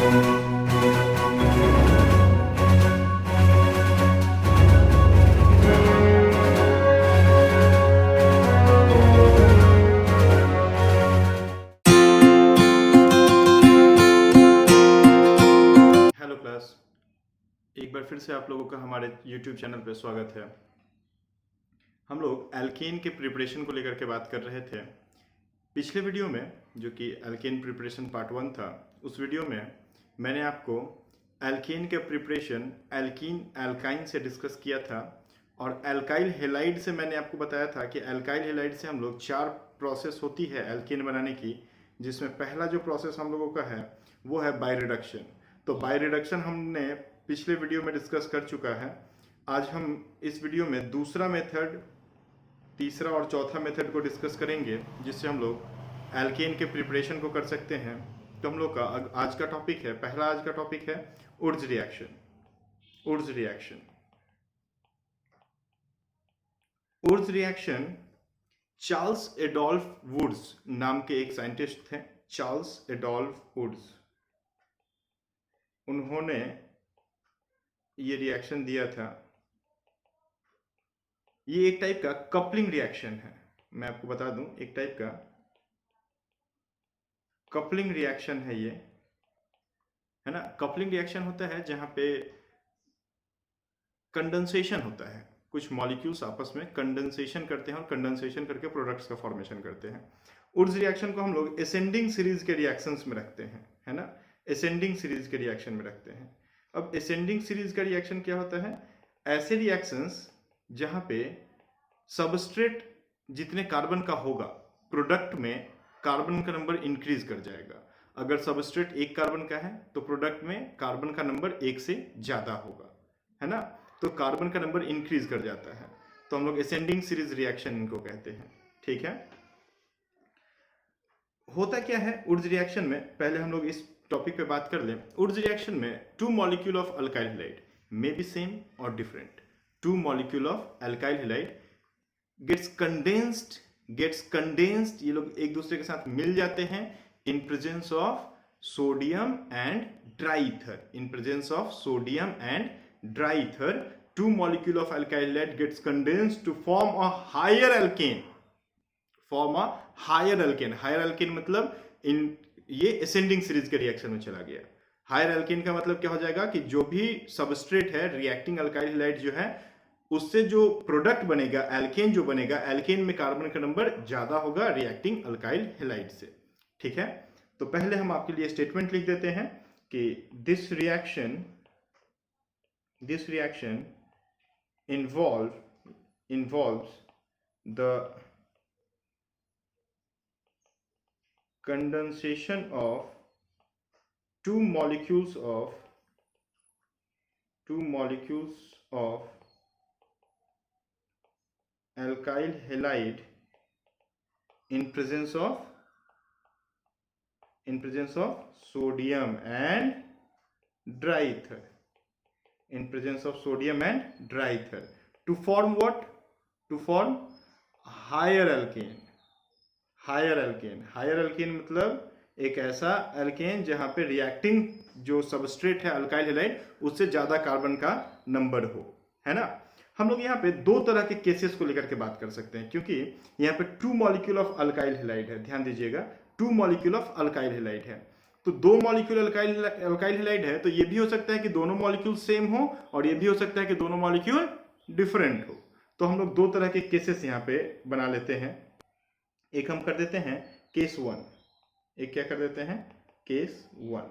Hello class, एक बार फिर से आप लोगों का हमारे YouTube चैनल पर स्वागत है। हम लोग एल्केन के प्रिपरेशन को लेकर के बात कर रहे थे। पिछले वीडियो में, जो कि एल्केन प्रिपरेशन पार्ट 1 था, उस वीडियो में मैंने आपको एल्केन के प्रिपरेशन एल्कीन एल्काइन से डिस्कस किया था और एल्काइल हेलाइड से मैंने आपको बताया था कि एल्काइल हेलाइड से हम लोग 4 प्रोसेस होती है एल्केन बनाने की, जिसमें पहला जो प्रोसेस हम लोगों का है वो है बाय रिडक्शन। तो बाय रिडक्शन हमने पिछले वीडियो में डिस्कस कर चुका है। आज हम इस वीडियो में दूसरा मेथड, तीसरा और चौथा मेथड को डिस्कस करेंगे, जिससे हम लोग एल्केन के प्रिपरेशन को कर सकते हैं। तो हम लोग का आज का टॉपिक है, पहला आज का टॉपिक है उर्ज रिएक्शन। उर्ज रिएक्शन उर्ज रिएक्शन चार्ल्स एडोल्फ वुड्स नाम के एक साइंटिस्ट थे, चार्ल्स एडोल्फ वुड्स। उन्होंने ये रिएक्शन दिया था। ये एक टाइप का कपलिंग रिएक्शन है, मैं आपको बता दूं, एक टाइप का कपलिंग रिएक्शन है ये, है ना। कपलिंग रिएक्शन होता है जहां पे कंडेंसेशन होता है, कुछ मॉलिक्यूल्स आपस में कंडेंसेशन करते हैं और कंडेंसेशन करके प्रोडक्ट्स का फॉर्मेशन करते हैं। उर्ज रिएक्शन को हम लोग असेंडिंग सीरीज के रिएक्शंस में रखते हैं, है ना, असेंडिंग सीरीज के रिएक्शन में रखते हैं। अब असेंडिंग सीरीज का रिएक्शन क्या होता है? ऐसे रिएक्शंस जहां पे सबस्ट्रेट जितने कार्बन का होगा, प्रोडक्ट में कार्बन का नंबर इंक्रीज कर जाएगा। अगर सबस्ट्रेट 1 कार्बन का है तो प्रोडक्ट में कार्बन का नंबर 1 से ज्यादा होगा, है ना, तो कार्बन का नंबर इंक्रीज कर जाता है। तो हम लोग असेंडिंग सीरीज रिएक्शन इनको कहते हैं, ठीक है। होता क्या है उर्ज रिएक्शन में, पहले हम लोग इस टॉपिक पे बात कर लें। उर्ज रिएक्शन में 2 molecule of alkyl halide may be same और different. 2 molecule of alkyl halide gets condensed, ये लोग एक दूसरे के साथ मिल जाते हैं in presence of sodium and dry ether. In presence of sodium and dry ether 2 molecule of alkyl halide gets condensed to form a higher alkane. Higher alkane मतलब इन ये असेंडिंग सीरीज के रिएक्शन में चला गया। हायर एल्केन का मतलब क्या हो जाएगा कि जो भी सबस्ट्रेट है, रिएक्टिंग अल्काइल हैलाइड जो है, उससे जो प्रोडक्ट बनेगा, एल्केन जो बनेगा, एल्केन में कार्बन का नंबर ज्यादा होगा रिएक्टिंग अल्काइल हैलाइड से, ठीक है। तो पहले हम आपके लिए स्टेटमेंट लिख देते हैं कि this reaction involves the condensation of two molecules of alkyl halide in presence of sodium and dry ether, to form what? To form higher alkane। Higher alkane मतलब एक ऐसा एल्केन जहां पे रिएक्टिंग जो सबस्ट्रेट है अल्काइल हैलाइड, उससे ज्यादा carbon का नंबर हो, है ना। हम लोग यहाँ पे 2 तरह के केसेस को लेकर के बात कर सकते हैं, क्योंकि यहाँ पे 2 मॉलिक्यूल ऑफ अल्काइल हैलाइड है। ध्यान दीजिएगा, 2 मॉलिक्यूल ऑफ अल्काइल हैलाइड है। तो 2 मॉलिक्यूल अल्काइल हैलाइड है, तो ये भी हो सकता है कि दोनों मॉलिक्यूल सेम हो और ये भी हो सकता है कि दोनों मॉलिक्यूल डिफरेंट हो। तो हम लोग 2 तरह के केसेस यहाँ पे बना लेते हैं। एक हम कर देते हैं केस 1, एक क्या कर देते हैं, केस 1।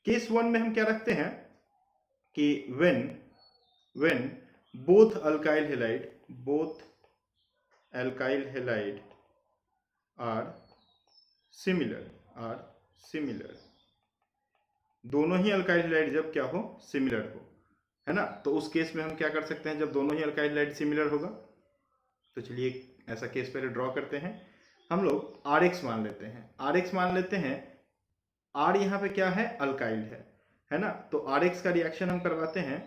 केस 1 में हम क्या रखते हैं कि when both alkyl halide are similar, दोनों ही अल्काइल हैलाइड जब क्या हो, सिमिलर हो, है ना। तो उस केस में हम क्या कर सकते हैं, जब दोनों ही अल्काइल हैलाइड सिमिलर होगा। तो चलिए ऐसा केस पहले ड्रॉ करते हैं। हम लोग RX मान लेते हैं। R यहाँ पे क्या है, अल्काइल है ना। तो RX का रिएक्शन हम करवाते हैं,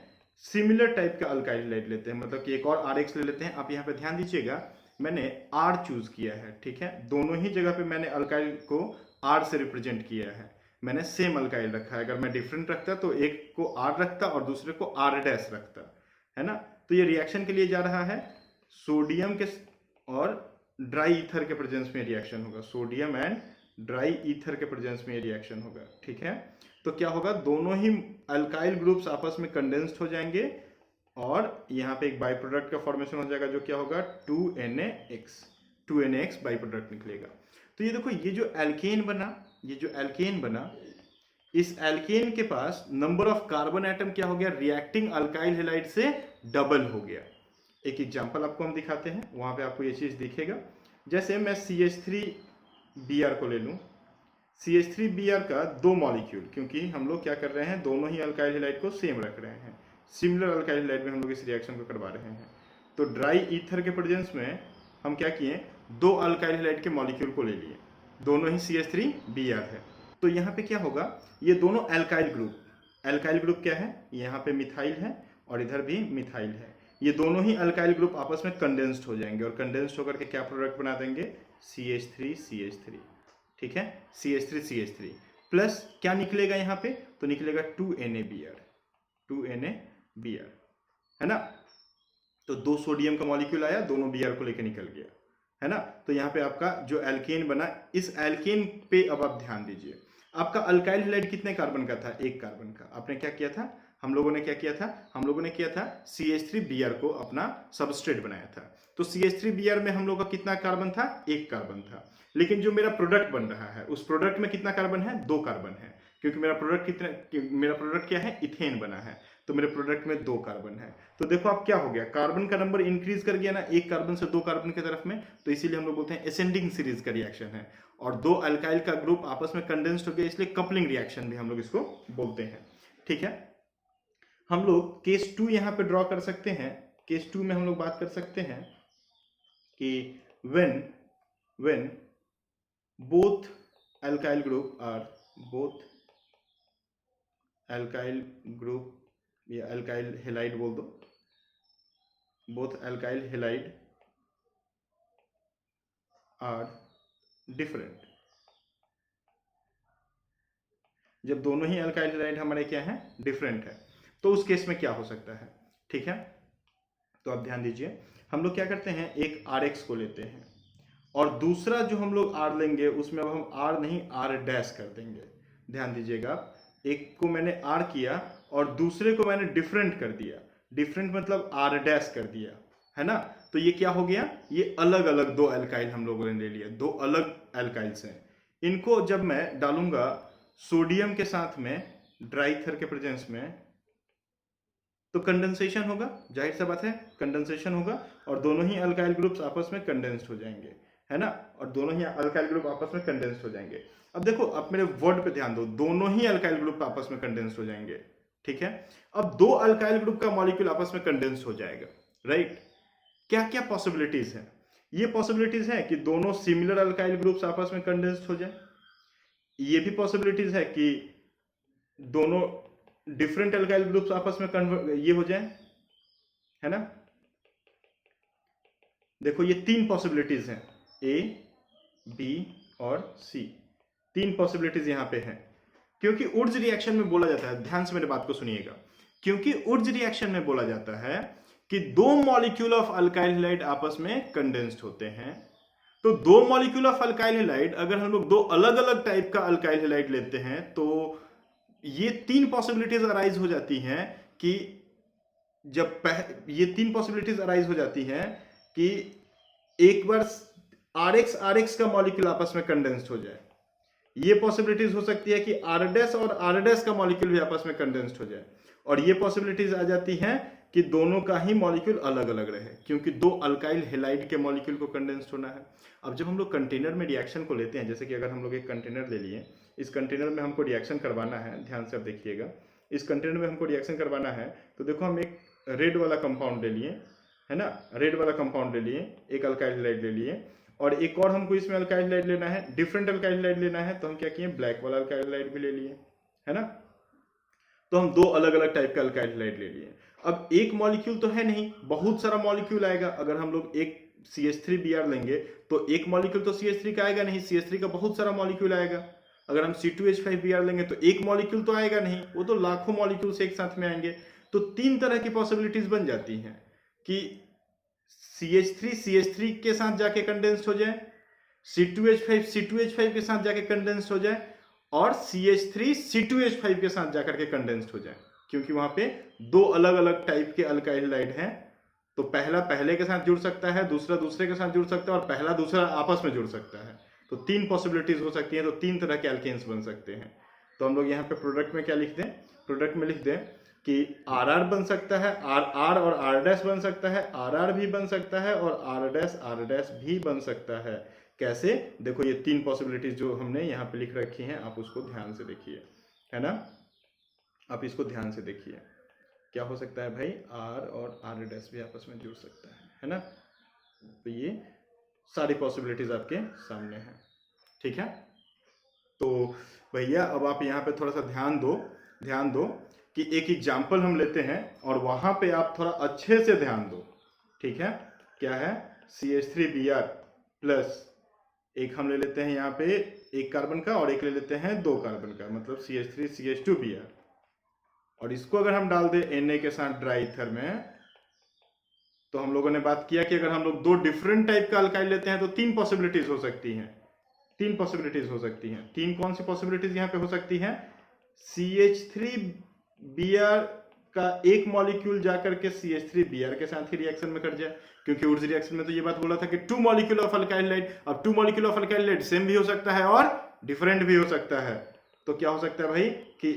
सिमिलर टाइप का अल्काइल हैलाइड लेते हैं, मतलब कि एक और RX ले लेते हैं। आप यहाँ पे ध्यान दीजिएगा, मैंने R चूज किया है, ठीक है। दोनों ही जगह पे मैंने अल्काइल को R से रिप्रेजेंट किया है। मैंने सेम अल्काइल रखा है। अगर मैं डिफरेंट रखता तो एक को R रखता और दूसरे को R डैश रखता, है ना। तो ये रिएक्शन के लिए जा रहा है, सोडियम के और ड्राई ईथर के प्रेजेंस में रिएक्शन होगा, सोडियम एंड ड्राई ईथर के प्रेजेंस में ये रिएक्शन होगा, ठीक है। तो क्या होगा, दोनों ही अल्काइल ग्रुप्स आपस में कंडेंस्ड हो जाएंगे और यहाँ पे एक बाई प्रोडक्ट का फॉर्मेशन हो जाएगा, जो क्या होगा 2NaX बाई प्रोडक्ट निकलेगा। तो ये देखो, ये जो एल्केन बना, इस एल्केन के पास नंबर ऑफ कार्बन एटम क्या हो गया, रिएक्टिंग अल्काइल हैलाइड से डबल हो गया। एक एग्जांपल आपको हम दिखाते हैं, वहां पे आपको ये चीज दिखेगा। जैसे मैं CH3Br को ले लूं, CH3Br का 2 मॉलिक्यूल, क्योंकि हम लोग क्या कर रहे हैं, दोनों ही अल्काइल हैलाइड को सेम रख रहे हैं, सिमिलर अल्काइल हैलाइड में हम लोग इस रिएक्शन को करवा रहे हैं। तो ड्राई ईथर के प्रेजेंस में हम क्या किए, 2 अल्काइल हैलाइड के मॉलिक्यूल को ले लिए, दोनों ही CH3Br है। तो यहाँ पे क्या होगा, ये दोनों अल्काइल ग्रुप क्या है, यहाँ पे मिथाइल है और इधर भी मिथाइल है। ये दोनों ही अल्काइल ग्रुप आपस में कंडेंस्ड हो जाएंगे और कंडेंस्ड होकर के क्या प्रोडक्ट बना देंगे, CH3CH3, ठीक है। CH3CH3 प्लस क्या निकलेगा यहाँ पे, तो निकलेगा 2NaBr, है ना। तो 2 सोडियम का मॉलिक्यूल आया, दोनों Br को लेकर निकल गया, है ना। तो यहाँ पे आपका जो एल्केन बना, इस एल्केन पे अब आप ध्यान दीजिए, आपका अल्काइल हैलाइड कितने कार्बन का था, 1 कार्बन का। आपने क्या किया था, हम लोगों ने किया था CH3Br को अपना सबस्ट्रेट बनाया था। तो CH3Br में हम लोग का कितना कार्बन था, 1 कार्बन था। लेकिन जो मेरा प्रोडक्ट बन रहा है, उस प्रोडक्ट में कितना कार्बन है, 2 कार्बन है, क्योंकि मेरा प्रोडक्ट क्या है, इथेन बना है। तो मेरे प्रोडक्ट में 2 कार्बन है। तो देखो आप क्या हो गया, कार्बन का नंबर इंक्रीज कर गया ना, 1 कार्बन से 2 कार्बन की तरफ में। तो इसीलिए हम लोग बोलते हैं असेंडिंग सीरीज का रिएक्शन है। और 2 अल्काइल का ग्रुप आपस में कंडेंस्ड हो गया, इसलिए कपलिंग रिएक्शन भी हम लोग इसको बोलते हैं, ठीक है। हम लोग केस 2 यहां पे ड्रॉ कर सकते हैं। केस 2 में हम लोग बात कर सकते हैं कि when both alkyl group या अल्काइल हैलाइड बोल दो, both alkyl halide are different। जब दोनों ही अल्काइल हैलाइड हमारे क्या है, डिफरेंट है, तो उस केस में क्या हो सकता है, ठीक है। तो आप ध्यान दीजिए, हम लोग क्या करते हैं, एक RX को लेते हैं और दूसरा जो हम लोग R लेंगे उसमें अब हम R नहीं R डैश कर देंगे। ध्यान दीजिएगा, एक को मैंने R किया और दूसरे को मैंने डिफरेंट कर दिया, डिफरेंट मतलब R डैश कर दिया, है ना। तो ये क्या हो गया, ये अलग अलग 2 अल्काइल हम लोगों ने ले लिया, 2 अलग अल्काइल्स हैं। इनको जब मैं डालूंगा सोडियम के साथ में ड्राई ईथर के प्रेजेंस में, तो कंडेंसेशन होगा, जाहिर सा बात है, कंडेंसेशन होगा और दोनों ही अल्काइल ग्रुप्स आपस में कंडेंस्ड हो जाएंगे, है ना। और दोनों ही अल्काइल ग्रुप आपस में कंडेंस्ड हो जाएंगे। अब देखो, आप मेरे वर्ड पे ध्यान दो, दोनों ही अल्काइल ग्रुप आपस में कंडेंस्ड हो जाएंगे, ठीक है। अब 2 अल्काइल ग्रुप का मॉलिक्यूल आपस में कंडेंस्ड हो जाएगा, राइट। क्या क्या पॉसिबिलिटीज है, ये पॉसिबिलिटीज है कि दोनों सिमिलर अल्काइल ग्रुप्स आपस में कंडेंस्ड हो जाए, ये भी पॉसिबिलिटीज है कि दोनों डिफरेंट अल्काइल ग्रुप्स आपस में ये हो जाए, है ना। देखो ये 3 पॉसिबिलिटीज हैं, A, B और C, 3 पॉसिबिलिटीज यहां पे हैं। क्योंकि उर्ज रिएक्शन में बोला जाता है, ध्यान से मेरे बात को सुनिएगा, क्योंकि उर्ज रिएक्शन में बोला जाता है कि 2 मॉलिक्यूल ऑफ अल्काइल हैलाइड आपस में कंडेंस्ड होते हैं। तो 2 मॉलिक्यूल ऑफ अल्काइल हैलाइड, अगर हम लोग 2 अलग अलग टाइप का अल्काइल हैलाइड लेते हैं, तो ये 3 पॉसिबिलिटीज अराइज हो जाती हैं कि ये 3 पॉसिबिलिटीज अराइज हो जाती हैं कि एक बार RX का मॉलिक्यूल आपस में कंडेंस्ड हो जाए। ये पॉसिबिलिटीज हो सकती है कि R डैश और R डैश का मॉलिक्यूल भी आपस में कंडेंस्ड हो जाए। और ये पॉसिबिलिटीज आ जाती हैं कि दोनों का ही मॉलिक्यूल अलग अलग रहे, क्योंकि 2 अल्काइल हैलाइड के मॉलिक्यूल को कंडेंस्ड होना है। अब जब हम लोग कंटेनर में रिएक्शन को लेते हैं, जैसे कि अगर हम लोग एक कंटेनर ले लिए, इस कंटेनर में हमको रिएक्शन करवाना है, ध्यान से आप देखिएगा, इस कंटेनर में हमको रिएक्शन करवाना है, तो देखो हम एक रेड वाला कंपाउंड ले लिए, है ना, रेड वाला कंपाउंड ले लिए, एक अल्काइल हैलाइड ले लिए, और एक और हमको इसमें अल्काइल हैलाइड लेना है, डिफरेंट अल्काइल हैलाइड लेना है, तो हम क्या किए, ब्लैक वाला अल्काइल हैलाइड भी ले लिए, है ना। तो हम 2 अलग अलग टाइप का अल्काइल हैलाइड ले लिए। अब एक मॉलिक्यूल तो है नहीं, बहुत सारा मॉलिक्यूल आएगा। अगर हम लोग एक CH3Br लेंगे तो एक मॉलिक्यूल तो CH3 का आएगा नहीं, CH3 का बहुत सारा मॉलिक्यूल आएगा। अगर हम C2H5Br लेंगे तो एक मॉलिक्यूल तो आएगा नहीं, वो तो लाखों मॉलिक्यूल्स एक साथ में आएंगे। तो तीन तरह की पॉसिबिलिटीज बन जाती हैं कि CH3 के साथ जाके कंडेंस्ड हो जाए, C2H5 के साथ जाके कंडेंस्ड हो जाए, और CH3 के साथ जाकर के कंडेंस्ड हो जाए, क्योंकि वहां पे दो अलग अलग टाइप के अल्काइल हाइड हैं। तो पहला पहले के साथ जुड़ सकता है, दूसरा दूसरे के साथ जुड़ सकता है, और पहला दूसरा आपस में जुड़ सकता है। तो तीन पॉसिबिलिटीज हो सकती हैं, तो तीन तरह के एल्केन्स बन सकते हैं। तो हम लोग यहाँ पे प्रोडक्ट में क्या लिख दें, प्रोडक्ट में लिख दें कि RR बन सकता है, RR और R डैश बन सकता है, RR भी बन सकता है, और R डैश भी बन सकता है। कैसे? देखो ये तीन पॉसिबिलिटीज जो हमने यहाँ पे लिख रखी हैं, आप उसको ध्यान से देखिए, है ना, आप इसको ध्यान से देखिए। क्या हो सकता है भाई? R और R डैश भी आपस में जुड़ सकता है ना। तो ये सारी पॉसिबिलिटीज आपके सामने हैं, ठीक है। तो भैया अब आप यहाँ पे थोड़ा सा ध्यान दो कि एक एग्जाम्पल हम लेते हैं और वहां पे आप थोड़ा अच्छे से ध्यान दो, ठीक है। क्या है? CH3Br प्लस एक हम ले लेते हैं यहाँ पे एक कार्बन का, और एक ले लेते हैं दो कार्बन का, मतलब CH3CH2Br, और इसको अगर हम डाल दें Na के साथ ड्राई ईथर में, तो हम लोगों ने बात किया कि अगर हम लोग दो डिफरेंट टाइप का अल्काइल लेते हैं तो तीन पॉसिबिलिटीज हो सकती हैं। तीन पॉसिबिलिटीज हो सकती हैं। तीन कौन सी पॉसिबिलिटीज यहाँ पे हो सकती हैं? CH3Br का एक मॉलिक्यूल जाकर के CH3Br के साथ ही रिएक्शन में कर जाए, क्योंकि उर्ज रिएक्शन में तो ये बात बोला था कि two molecule of alkyl halide. अब two molecule of alkyl halide same भी हो सकता है और डिफरेंट भी हो सकता है। तो क्या हो सकता है भाई कि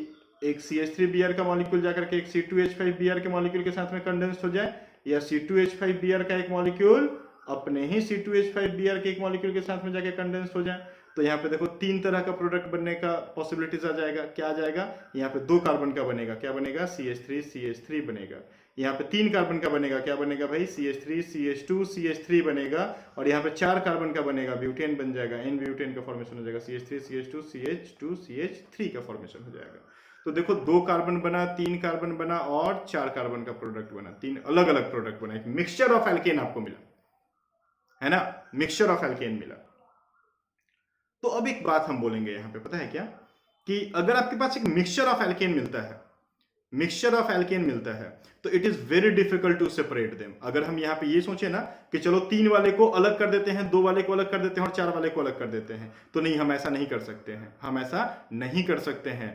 एक CH3Br का मॉलिक्यूल जाकर के एक C2H5Br के मॉलिक्यूल के साथ में कंडेंस्ड हो जाए, या C2H5Br का एक मॉलिक्यूल अपने ही C2H5Br के एक मॉलिक्यूल के साथ में जाके कंडेंस्ड हो जाए। तो यहाँ पे देखो तीन तरह का प्रोडक्ट बनने का पॉसिबिलिटीज आ जाएगा। क्या आ जाएगा? यहाँ पे दो कार्बन का बनेगा, क्या बनेगा? CH3 बनेगा। यहाँ पे तीन कार्बन का बनेगा, क्या बनेगा भाई? CH3 बनेगा। और यहाँ पे चार कार्बन का बनेगा, ब्यूटेन बन जाएगा, N ब्यूटेन का फॉर्मेशन हो जाएगा, CH3 का फॉर्मेशन हो जाएगा। तो देखो दो कार्बन बना, तीन कार्बन बना, और चार कार्बन का प्रोडक्ट बना, तीन अलग अलग प्रोडक्ट बना, एक मिक्सचर ऑफ एल्केन आपको मिला, है ना, मिक्सचर ऑफ एल्केन मिला। तो अब एक बात हम बोलेंगे यहां पे, पता है क्या, कि अगर आपके पास एक मिक्सचर ऑफ एल्केन मिलता है, तो it is very difficult to separate them. अगर हम यहाँ पे ये सोचे ना कि चलो तीन वाले को अलग कर देते हैं, दो वाले को अलग कर देते हैं, और चार वाले को अलग कर देते हैं, तो नहीं, हम ऐसा नहीं कर सकते हैं, हम ऐसा नहीं कर सकते हैं।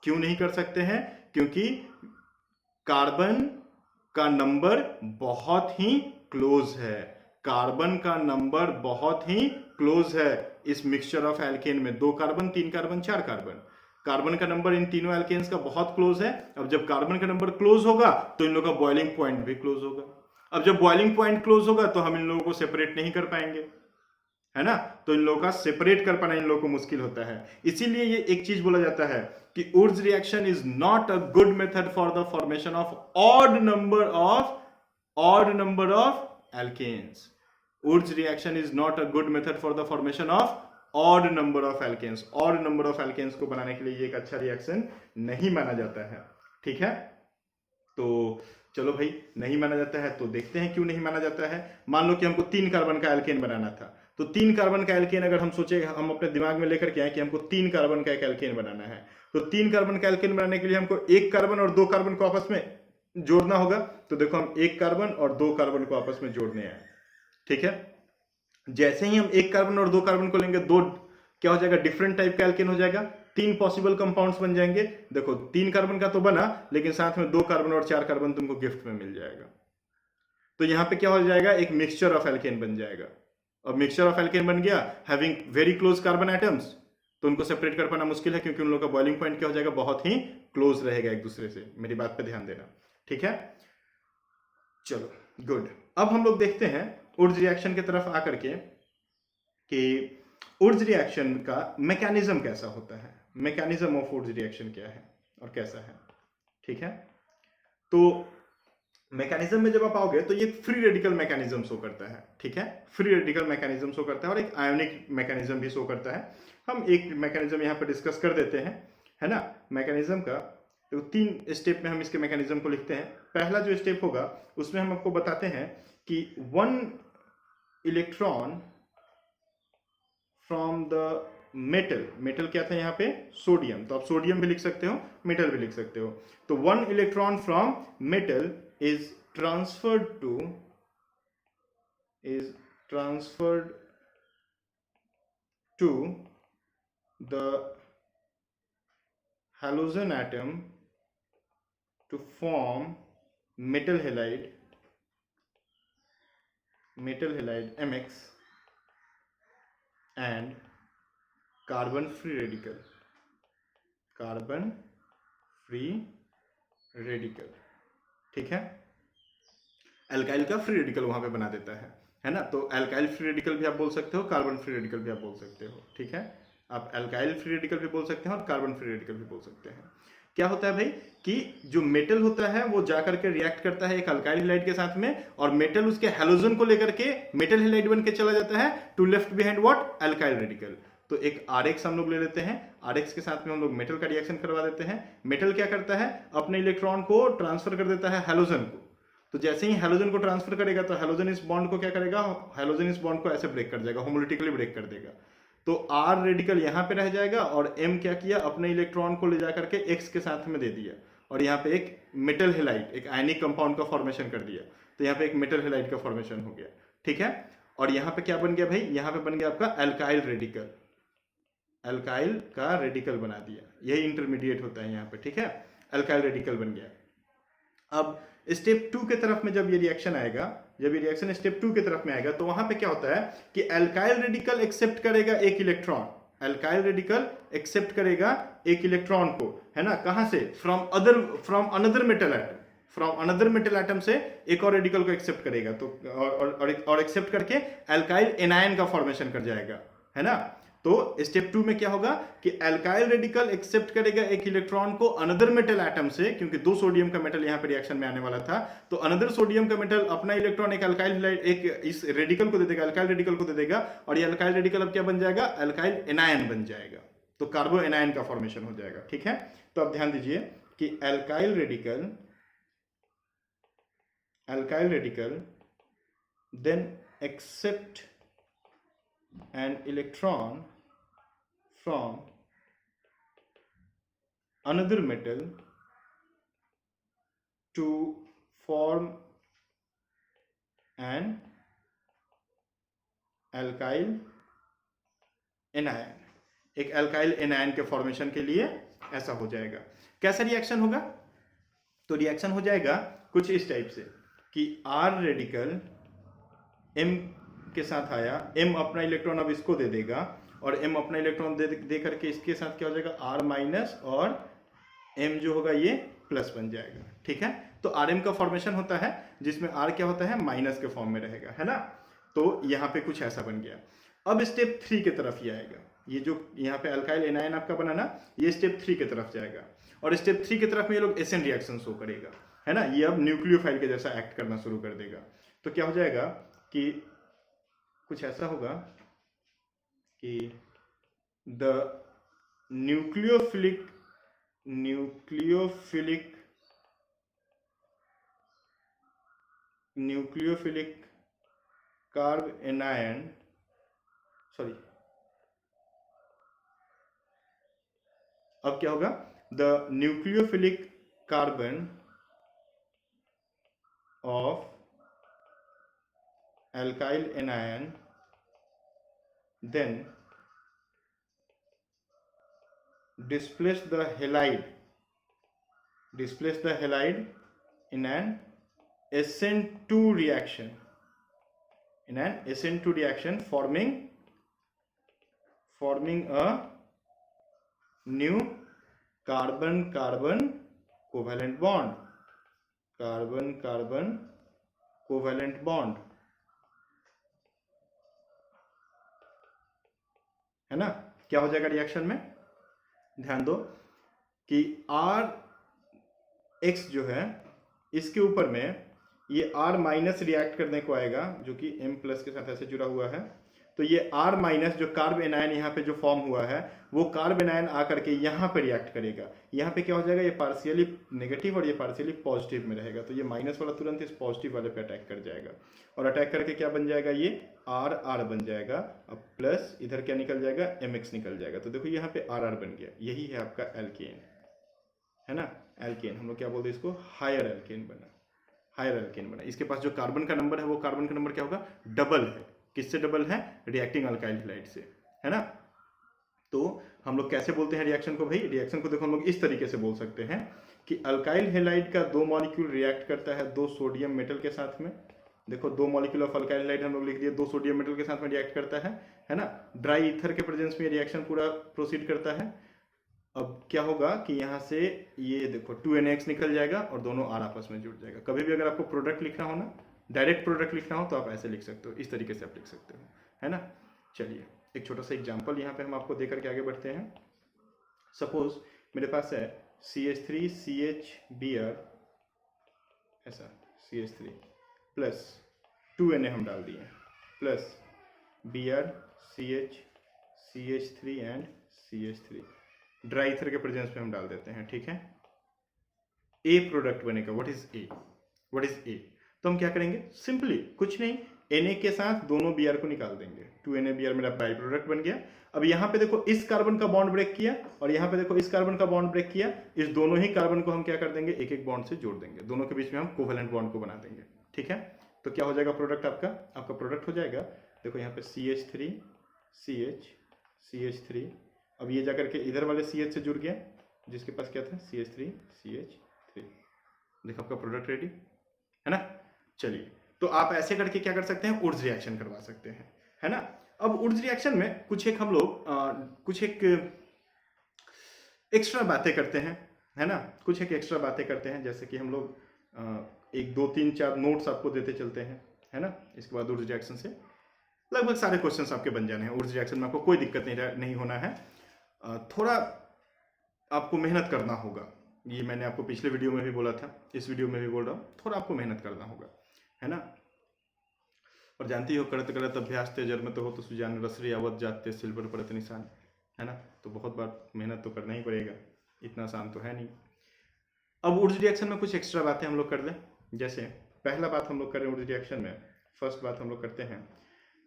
क्यों नहीं कर सकते हैं? क्योंकि कार्बन का नंबर बहुत ही क्लोज है, इस मिक्सचर ऑफ एल्केन में। दो कार्बन, तीन कार्बन, चार कार्बन, कार्बन का नंबर इन तीनों एल्केन्स का बहुत क्लोज है। अब जब कार्बन का नंबर क्लोज होगा तो इन लोगों का बॉइलिंग पॉइंट भी क्लोज होगा। अब जब बॉइलिंग पॉइंट क्लोज होगा तो हम इन लोगों को सेपरेट नहीं कर पाएंगे, है ना। तो इन लोगों का सेपरेट कर पाना इन लोगों को मुश्किल होता है। इसीलिए ये एक चीज बोला जाता है कि Wurtz reaction is not a good method for the formation of odd number of alkanes. Wurtz reaction is not a good method for the formation of odd number of alkanes. Odd number of alkanes को बनाने के लिए ये एक अच्छा reaction नहीं माना जाता है, ठीक है। तो चलो भाई, नहीं माना जाता है तो देखते हैं क्यों नहीं माना जाता है। मान लो कि हमको तीन कार्बन का एल्केन बनाना था, तो तीन कार्बन का एल्केन अगर हम सोचे, हम अपने दिमाग में लेकर के आए कि हमको तीन कार्बन का एक एल्केन बनाना है, तो तीन कार्बन का एल्केन बनाने के लिए हमको एक कार्बन और दो कार्बन को आपस में जोड़ना होगा। तो देखो हम एक कार्बन और दो कार्बन को आपस में जोड़ने हैं, ठीक है। जैसे ही हम एक कार्बन और दो कार्बन को लेंगे, दो क्या हो जाएगा? डिफरेंट टाइप का एल्केन हो जाएगा, तीन पॉसिबल कंपाउंड्स बन जाएंगे। देखो तीन कार्बन का तो बना, लेकिन साथ में दो कार्बन और चार कार्बन तुमको गिफ्ट में मिल जाएगा। तो यहां पे क्या हो जाएगा? एक मिक्सचर ऑफ एल्केन बन जाएगा। अब मिक्सचर ऑफ एल्केन बन गया having very close carbon atoms, तो उनको सेपरेट कर पाना मुश्किल है, क्योंकि उन लोगों का बॉइलिंग पॉइंट क्या हो जाएगा? बहुत ही क्लोज रहेगा एक दूसरे से। मेरी बात पे ध्यान देना, ठीक है। चलो गुड। अब हम लोग देखते हैं उर्ज रिएक्शन की तरफ आकर के कि उर्ज रिएक्शन का मैकेनिज्म कैसा होता है, मैकेनिज्म ऑफ उर्ज रिएक्शन क्या है और कैसा है, ठीक है। तो मैकेनिज्म में जब आप आओगे तो ये फ्री रेडिकल मैकेनिज्म शो करता है, ठीक है। फ्री रेडिकल मैकेनिज्म शो करता है और एक आयोनिक मैकेनिज्म भी शो करता है। हम एक मैकेनिज्म यहाँ पर डिस्कस कर देते हैं, है ना। मैकेनिज्म का तो तीन स्टेप में हम इसके मैकेनिज्म को लिखते हैं। पहला जो स्टेप होगा उसमें हम आपको बताते हैं कि one electron from the metal, metal क्या था यहाँ पे, सोडियम, तो आप सोडियम भी लिख सकते हो, मेटल भी लिख सकते हो। तो 1 electron from metal is transferred to the halogen atom to form metal halide mx and carbon free radical, ठीक है। एल्काइल का फ्री रेडिकल वहां पे बना देता है ना। तो एल्काइल फ्री रेडिकल भी आप बोल सकते हो, कार्बन फ्री रेडिकल भी आप बोल सकते हो, ठीक है। आप एल्काइल फ्री रेडिकल भी बोल सकते हैं और कार्बन फ्री रेडिकल भी बोल सकते हैं। क्या होता है भाई कि जो मेटल होता है वो जाकर के रिएक्ट करता है एक अल्काइल हैलाइड के साथ में, और मेटल उसके हैलोजन को लेकर के मेटल हैलाइड बन के चला जाता है to left behind what, alkyl radical. तो एक RX हम लोग ले लेते हैं, RX के साथ में हम लोग मेटल का रिएक्शन करवा देते हैं। मेटल क्या करता है, अपने इलेक्ट्रॉन को ट्रांसफर कर देता है हैलोजन को। तो जैसे ही हैलोजन को ट्रांसफर करेगा तो हैलोजन इस बॉन्ड को क्या करेगा, हैलोजन इस बॉन्ड को ऐसे ब्रेक कर देगा, होमोलिटिकली ब्रेक कर देगा। तो R रेडिकल यहाँ पे रह जाएगा और M क्या किया, अपने इलेक्ट्रॉन को ले जाकर के X के साथ में दे दिया और यहाँ पे एक मेटल हेलाइड, एक आयनिक कंपाउंड का फॉर्मेशन कर दिया। तो यहाँ पे एक मेटल हेलाइड का फॉर्मेशन हो गया, ठीक है। और यहाँ पे क्या बन गया भाई, यहाँ पे बन गया आपका एल्काइल रेडिकल, एल्काइल का रेडिकल बना दिया, यही इंटरमीडिएट होता है यहाँ पे, ठीक है। एल्काइल रेडिकल बन गया। अब स्टेप 2 के तरफ में जब ये रिएक्शन आएगा, जब ये रिएक्शन स्टेप 2 के तरफ में आएगा तो वहां पे क्या होता है कि एल्काइल रेडिकल एक्सेप्ट करेगा एक इलेक्ट्रॉन, एल्काइल रेडिकल एक्सेप्ट करेगा एक इलेक्ट्रॉन को, है ना। कहां से, from another metal atom, from another metal atom से एक और रेडिकल को एक्सेप्ट करेगा। तो और एक्सेप्ट करके एल्काइल एनायन का फॉर्मेशन कर जाएगा, है ना। तो स्टेप 2 में क्या होगा कि एल्काइल रेडिकल एक्सेप्ट करेगा एक इलेक्ट्रॉन को अनदर मेटल एटम से, क्योंकि 2 सोडियम का मेटल यहाँ पे रिएक्शन में आने वाला था। तो अनदर सोडियम का मेटल अपना इलेक्ट्रॉन एक अल्काइल हैलाइड, एक इस रेडिकल को दे देगा, अल्काइल रेडिकल को दे देगा, और ये अल्काइल रेडिकल अब क्या बन जाएगा, अल्काइल एनायन बन जाएगा। तो कार्बो एनायन का फॉर्मेशन हो जाएगा, ठीक है। तो अब ध्यान दीजिए कि alkyl radical then accept an electron from another metal to form an alkyl anion, एक अल्काइल एनायन के फॉर्मेशन के लिए ऐसा हो जाएगा। कैसा रिएक्शन होगा, तो रिएक्शन हो जाएगा कुछ इस टाइप से कि R रेडिकल M के साथ आया, M अपना इलेक्ट्रॉन अब इसको दे देगा और M अपना इलेक्ट्रॉन दे करके इसके साथ क्या हो जाएगा, R माइनस, और M जो होगा ये प्लस बन जाएगा, ठीक है। तो Rm का फॉर्मेशन होता है जिसमें R क्या होता है, माइनस के फॉर्म में रहेगा, है ना। तो यहाँ पे कुछ ऐसा बन गया। अब स्टेप 3 के तरफ ये आएगा, ये जो यहाँ पे अल्काइल एनायन आपका बना ना, ये स्टेप 3 के तरफ जाएगा, और स्टेप 3 के तरफ में ये लोग एसएन रिएक्शन शो करेगा, है ना। ये अब न्यूक्लियोफाइल के जैसा एक्ट करना शुरू कर देगा। तो क्या हो जाएगा कि कुछ ऐसा होगा कि the nucleophilic carb anion, sorry, अब क्या होगा, the nucleophilic carbon of alkyl anion then displace the halide in an SN2 reaction, forming a new carbon-carbon covalent bond, है ना। क्या हो जाएगा रिएक्शन में, ध्यान दो कि RX जो है इसके ऊपर में ये R माइनस रिएक्ट करने को आएगा, जो कि M प्लस के साथ ऐसे जुड़ा हुआ है। तो ये R माइनस जो कार्ब एनायन यहाँ पे जो फॉर्म हुआ है वो कार्ब एनायन आकर के यहाँ पे रिएक्ट करेगा। यहाँ पे क्या हो जाएगा, ये पार्शियली नेगेटिव और ये पार्शियली पॉजिटिव में रहेगा, तो ये माइनस वाला तुरंत इस पॉजिटिव वाले पे अटैक कर जाएगा और अटैक करके क्या बन जाएगा, ये R बन जाएगा। अब प्लस इधर क्या निकल जाएगा, MX निकल जाएगा। तो देखो यहाँ पे RR बन गया, यही है आपका एल्केन, है ना। एल्केन हम लोग क्या बोलते हैं इसको, हायर एल्केन बना, हायर एल्केन बना। इसके पास जो कार्बन का नंबर है वो कार्बन का नंबर क्या होगा, डबल है। किससे डबल है, रिएक्टिंग अल्काइल हैलाइड से, है ना। तो हम लोग कैसे बोलते हैं रिएक्शन को भाई, रिएक्शन को देखो हम लोग इस तरीके से बोल सकते हैं कि अल्काइल हैलाइड का 2 मॉलिक्यूल रिएक्ट करता है 2 सोडियम मेटल के साथ में। देखो 2 मॉलिक्यूल ऑफ अल्काइल हैलाइड हम लोग लिख दिए, 2 सोडियम मेटल के साथ में रिएक्ट करता है ना। ड्राई ईथर के प्रेजेंस में रिएक्शन पूरा प्रोसीड करता है। अब क्या होगा कि यहाँ से ये देखो 2NX निकल जाएगा और दोनों R आपस में जुड़ जाएगा। कभी भी अगर आपको प्रोडक्ट लिखना हो ना, डायरेक्ट प्रोडक्ट लिखना हो, तो आप ऐसे लिख सकते हो, इस तरीके से आप लिख सकते हो, है ना। चलिए एक छोटा सा एग्जांपल यहाँ पे हम आपको देकर के आगे बढ़ते हैं। सपोज मेरे पास है CH3CHBr ऐसा, CH3 प्लस 2Na हम डाल दिए, plus Br CH CH3 and CH3 dry ether के प्रेजेंस में हम डाल देते हैं, ठीक है। ए प्रोडक्ट बनेगा। What is a, what is a, तो हम क्या करेंगे, सिंपली कुछ नहीं, Na के साथ दोनों Br को निकाल देंगे, 2NaBr मेरा बाई प्रोडक्ट बन गया। अब यहाँ पे देखो इस कार्बन का बॉन्ड ब्रेक किया और यहाँ पे देखो इस कार्बन का बॉन्ड ब्रेक किया, इस दोनों ही कार्बन को हम क्या कर देंगे, एक एक बॉन्ड से जोड़ देंगे, दोनों के बीच में हम कोवेलेंट बॉन्ड को बना देंगे, ठीक है। तो क्या हो जाएगा प्रोडक्ट, आपका प्रोडक्ट हो जाएगा, देखो यहाँ पे CH3 CH CH3, अब ये जाकर के इधर वाले CH से जुड़ गया, जिसके पास क्या था CH3 CH3, देखो आपका प्रोडक्ट रेडी, है ना। चलिए तो आप ऐसे करके क्या कर सकते हैं, उर्ज रिएक्शन करवा सकते हैं, है ना। अब उर्ज रिएक्शन में कुछ एक हम लोग कुछ एक एक्स्ट्रा बातें करते हैं, है ना, कुछ एक एक्स्ट्रा बातें करते हैं, जैसे कि हम लोग 1 2 3 4 नोट्स आपको देते चलते हैं, है ना। इसके बाद उर्ज रिएक्शन से लगभग सारे क्वेश्चंस आपके बन जाने हैं। उर्ज रिएक्शन में आपको कोई दिक्कत नहीं होना है, थोड़ा आपको मेहनत करना होगा, ये मैंने आपको पिछले वीडियो में भी बोला था, इस वीडियो में भी बोल रहा हूँ, थोड़ा आपको मेहनत करना होगा, है ना। और जानती हो करत करत अभ्यास ते जन्म तो हो तो सुजान रसरी आवत जाते सिल्वर परत निशान, है ना। तो बहुत बार मेहनत तो करना ही पड़ेगा, इतना आसान तो है नहीं। अब उर्ज रिएक्शन में कुछ एक्स्ट्रा बातें हम लोग कर लें, जैसे पहला बात हम लोग करें उर्ज रिएक्शन में, फर्स्ट बात हम लोग करते हैं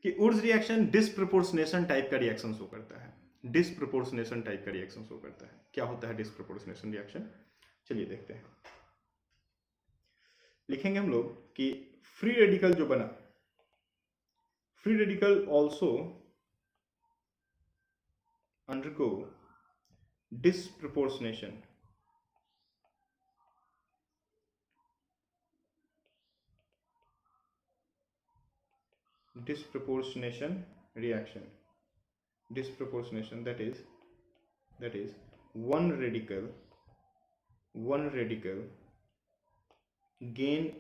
कि उर्ज रिएक्शन डिसप्रोपोर्शनेशन टाइप का रिएक्शन शो करता है, डिसप्रोपोर्शनेशन टाइप का रिएक्शन शो करता है। क्या होता है डिसप्रोपोर्शनेशन रिएक्शन, चलिए देखते हैं। लिखेंगे हम लोग कि फ्री रेडिकल जो बना, free radical also undergo disproportionation, disproportionation reaction, disproportionation that is one radical gain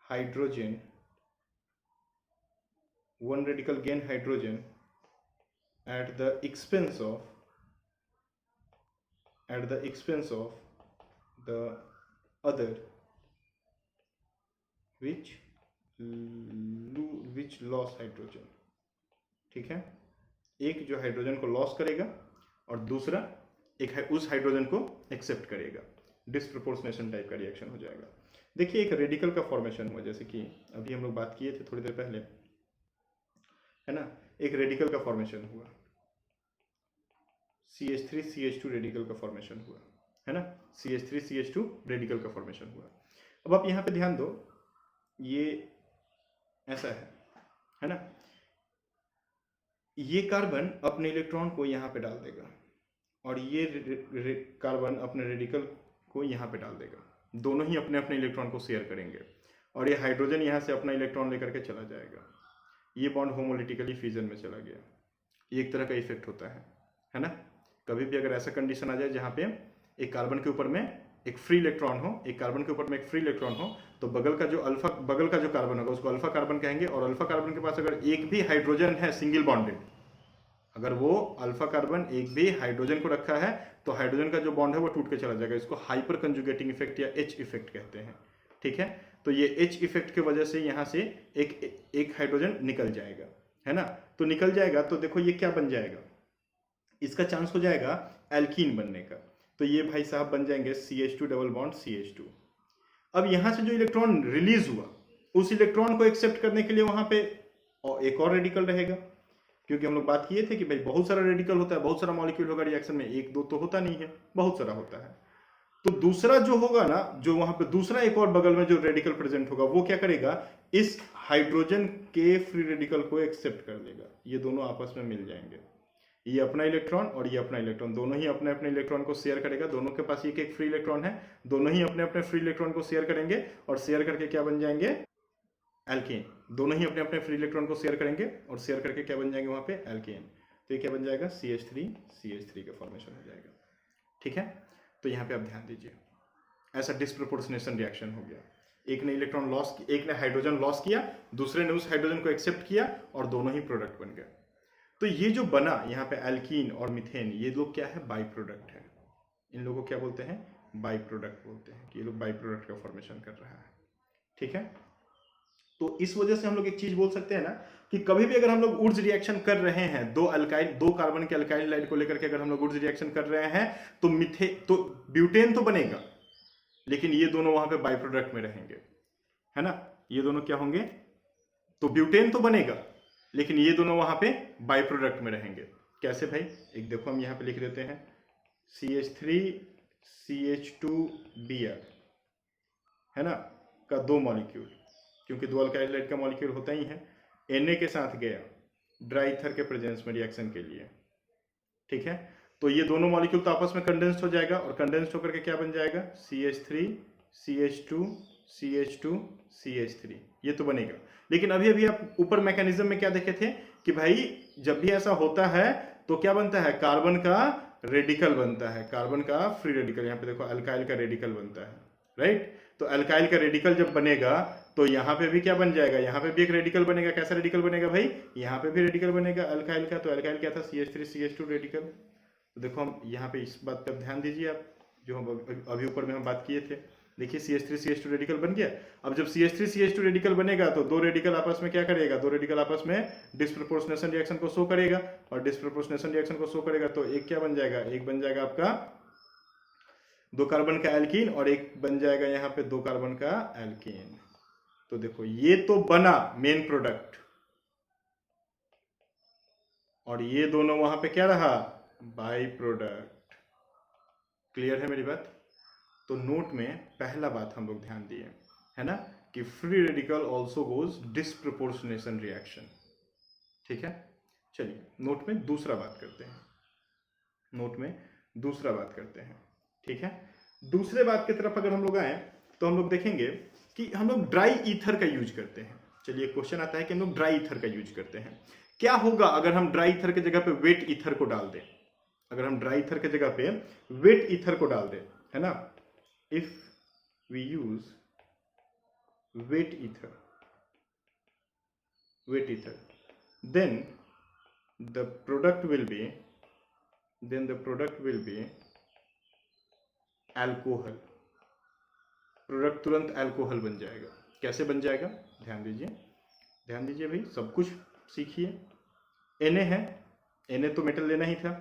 hydrogen, one radical gain hydrogen at the expense of the other which loss hydrogen, ठीक है। एक जो हाइड्रोजन को लॉस करेगा और दूसरा एक उस हाइड्रोजन को एक्सेप्ट करेगा, डिसप्रोपोर्शनेशन टाइप का रिएक्शन हो जाएगा। देखिए एक रेडिकल का फॉर्मेशन हुआ, जैसे कि अभी हम लोग बात किए थे थोड़ी देर पहले, है ना। एक रेडिकल का फॉर्मेशन हुआ, CH3 CH2 रेडिकल का फॉर्मेशन हुआ, है ना, CH3 CH2 रेडिकल का फॉर्मेशन हुआ। अब आप यहाँ पे ध्यान दो, ये ऐसा है ना, ये कार्बन अपने इलेक्ट्रॉन को यहाँ पे डाल देगा और ये कार्बन अपने रेडिकल को यहाँ पे डाल देगा, दोनों ही अपने अपने इलेक्ट्रॉन को शेयर करेंगे और ये हाइड्रोजन यहाँ से अपना इलेक्ट्रॉन लेकर के चला जाएगा, ये बॉन्ड होमोलिटिकली फ्यूजन में चला गया। ये एक तरह का इफेक्ट होता है ना। कभी भी अगर ऐसा कंडीशन आ जाए जहाँ पे एक कार्बन के ऊपर में एक फ्री इलेक्ट्रॉन हो, एक कार्बन के ऊपर में एक फ्री इलेक्ट्रॉन हो, तो बगल का जो कार्बन होगा उसको अल्फा कार्बन कहेंगे, और अल्फा कार्बन के पास अगर एक भी हाइड्रोजन है सिंगल बॉन्डेड, अगर वो अल्फा कार्बन एक भी हाइड्रोजन को रखा है तो हाइड्रोजन का जो बॉन्ड है वो टूट के चला जाएगा। इसको हाइपर कंजुगेटिंग इफेक्ट या H इफेक्ट कहते हैं, ठीक है। तो ये H इफेक्ट की वजह से यहाँ से एक हाइड्रोजन निकल जाएगा, है ना। तो निकल जाएगा, तो देखो ये क्या बन जाएगा, इसका चांस हो जाएगा एल्कीन बनने का। तो ये भाई साहब बन जाएंगे CH2 डबल बॉन्ड CH2। अब यहां से जो इलेक्ट्रॉन रिलीज हुआ उस इलेक्ट्रॉन को एक्सेप्ट करने के लिए वहां पे एक और रेडिकल रहेगा, क्योंकि हम लोग बात किए थे कि भाई बहुत सारा रेडिकल होता है, बहुत सारा मॉलिक्यूल होगा रिएक्शन में, एक दो तो होता नहीं है, बहुत सारा होता है। तो दूसरा जो होगा ना, जो वहां पे दूसरा एक और बगल में जो रेडिकल प्रेजेंट होगा, वो क्या करेगा, इस हाइड्रोजन के फ्री रेडिकल को एक्सेप्ट कर लेगा। ये दोनों आपस में मिल जाएंगे, ये अपना इलेक्ट्रॉन और ये अपना इलेक्ट्रॉन, दोनों ही अपने अपने इलेक्ट्रॉन को शेयर करेगा। दोनों के पास एक एक फ्री इलेक्ट्रॉन है, दोनों ही अपने अपने फ्री इलेक्ट्रॉन को शेयर करेंगे और शेयर करके क्या बन जाएंगे, एल्केन। दोनों ही अपने अपने फ्री इलेक्ट्रॉन को शेयर करेंगे और शेयर करके क्या बन जाएंगे वहां पे, एल्केन। तो ये क्या बन जाएगा, CH3 का फॉर्मेशन हो जाएगा। ठीक है, तो यहाँ पे आप ध्यान दीजिए, ऐसा डिस्प्रोपोर्शनेशन रिएक्शन हो गया। एक ने इलेक्ट्रॉन लॉस, एक ने हाइड्रोजन लॉस किया, दूसरे ने उस हाइड्रोजन को एक्सेप्ट किया और दोनों ही प्रोडक्ट बन गए। तो ये जो बना यहाँ पे एल्कीन और मिथेन, ये लोग क्या है, बाई प्रोडक्ट है। इन लोगों को क्या बोलते हैं, बाई प्रोडक्ट बोलते हैं, कि ये लोग बाई प्रोडक्ट का फॉर्मेशन कर रहा है। ठीक है, तो इस वजह से हम लोग एक चीज बोल सकते हैं ना, कि कभी भी अगर हम लोग ऊर्ज रिएक्शन कर रहे हैं, दो कार्बन के अल्काइल लाइड को लेकर के अगर हम लोग ऊर्ज रिएक्शन कर रहे हैं, तो ब्यूटेन तो बनेगा, लेकिन ये दोनों वहां पे बाई प्रोडक्ट में रहेंगे, है ना। ये दोनों क्या होंगे, तो ब्यूटेन तो बनेगा लेकिन ये दोनों वहां पे बाई प्रोडक्ट में रहेंगे। कैसे भाई, एक देखो हम यहां पे लिख देते हैं, CH3 CH2Br, है ना, का दो मॉलिक्यूल, क्योंकि दो अल्काइल लाइड का मॉलिक्यूल होता ही है, Na के साथ गया ड्राई ईथर के प्रेजेंस में रिएक्शन के लिए। ठीक है, तो ये दोनों मॉलिक्यूल तो आपस में कंडेंस्ड हो जाएगा और कंडेंस्ड होकर के क्या बन जाएगा, CH3 CH2 CH2 CH3, ये तो बनेगा। लेकिन अभी अभी आप ऊपर मैकेनिज्म में क्या देखे थे कि भाई जब भी ऐसा होता है तो क्या बनता है, कार्बन का रेडिकल बनता है, कार्बन का फ्री रेडिकल। यहाँ पे देखो अल्काइल का रेडिकल बनता है, राइट। तो अल्काइल का रेडिकल जब बनेगा तो यहाँ पे भी क्या बन जाएगा, यहाँ पे भी एक रेडिकल बनेगा। कैसा रेडिकल बनेगा भाई, यहाँ पे भी रेडिकल बनेगा अल्काइल का। तो अल्काइल क्या था, CH3 CH2 रेडिकल। तो देखो हम यहाँ पे इस बात पर ध्यान दीजिए आप, जो हम अभी ऊपर में हम बात किए थे। देखिए CH3 CH2 रेडिकल बन गया। अब जब CH3 CH2 रेडिकल बनेगा तो दो रेडिकल आपस में क्या करेगा, दो रेडिकल आपस में डिस्प्रोपोर्शनेशन रिएक्शन को शो करेगा, और डिस्प्रोपोर्शनेशन रिएक्शन को शो करेगा तो एक क्या बन जाएगा, एक बन जाएगा आपका दो कार्बन का एल्कीन और एक बन जाएगा यहाँ पे दो कार्बन का एल्कीन। तो देखो ये तो बना मेन प्रोडक्ट और ये दोनों वहां पे क्या रहा, बाई प्रोडक्ट। क्लियर है मेरी बात। तो नोट में पहला बात हम लोग ध्यान दिए, है ना, कि free radical also goes disproportionation reaction. ठीक है, चलिए नोट में दूसरा बात करते हैं, नोट में दूसरा बात करते हैं। ठीक है, दूसरे बात की तरफ अगर हम लोग आए तो हम लोग देखेंगे कि हम लोग ड्राई ईथर का यूज करते हैं। चलिए क्वेश्चन आता है कि हम लोग ड्राई ईथर का यूज करते हैं, क्या होगा अगर हम ड्राई ईथर की जगह पे वेट ईथर को डाल दें। अगर हम ड्राई ईथर की जगह पे वेट ईथर को डाल दें, है ना, if we use wet ether, then the product will be alcohol. Product तुरंत अल्कोहल बन जाएगा। कैसे बन जाएगा, ध्यान दीजिए, ध्यान दीजिए भाई, सब कुछ सीखिए। Na है, Na तो मेटल लेना ही था,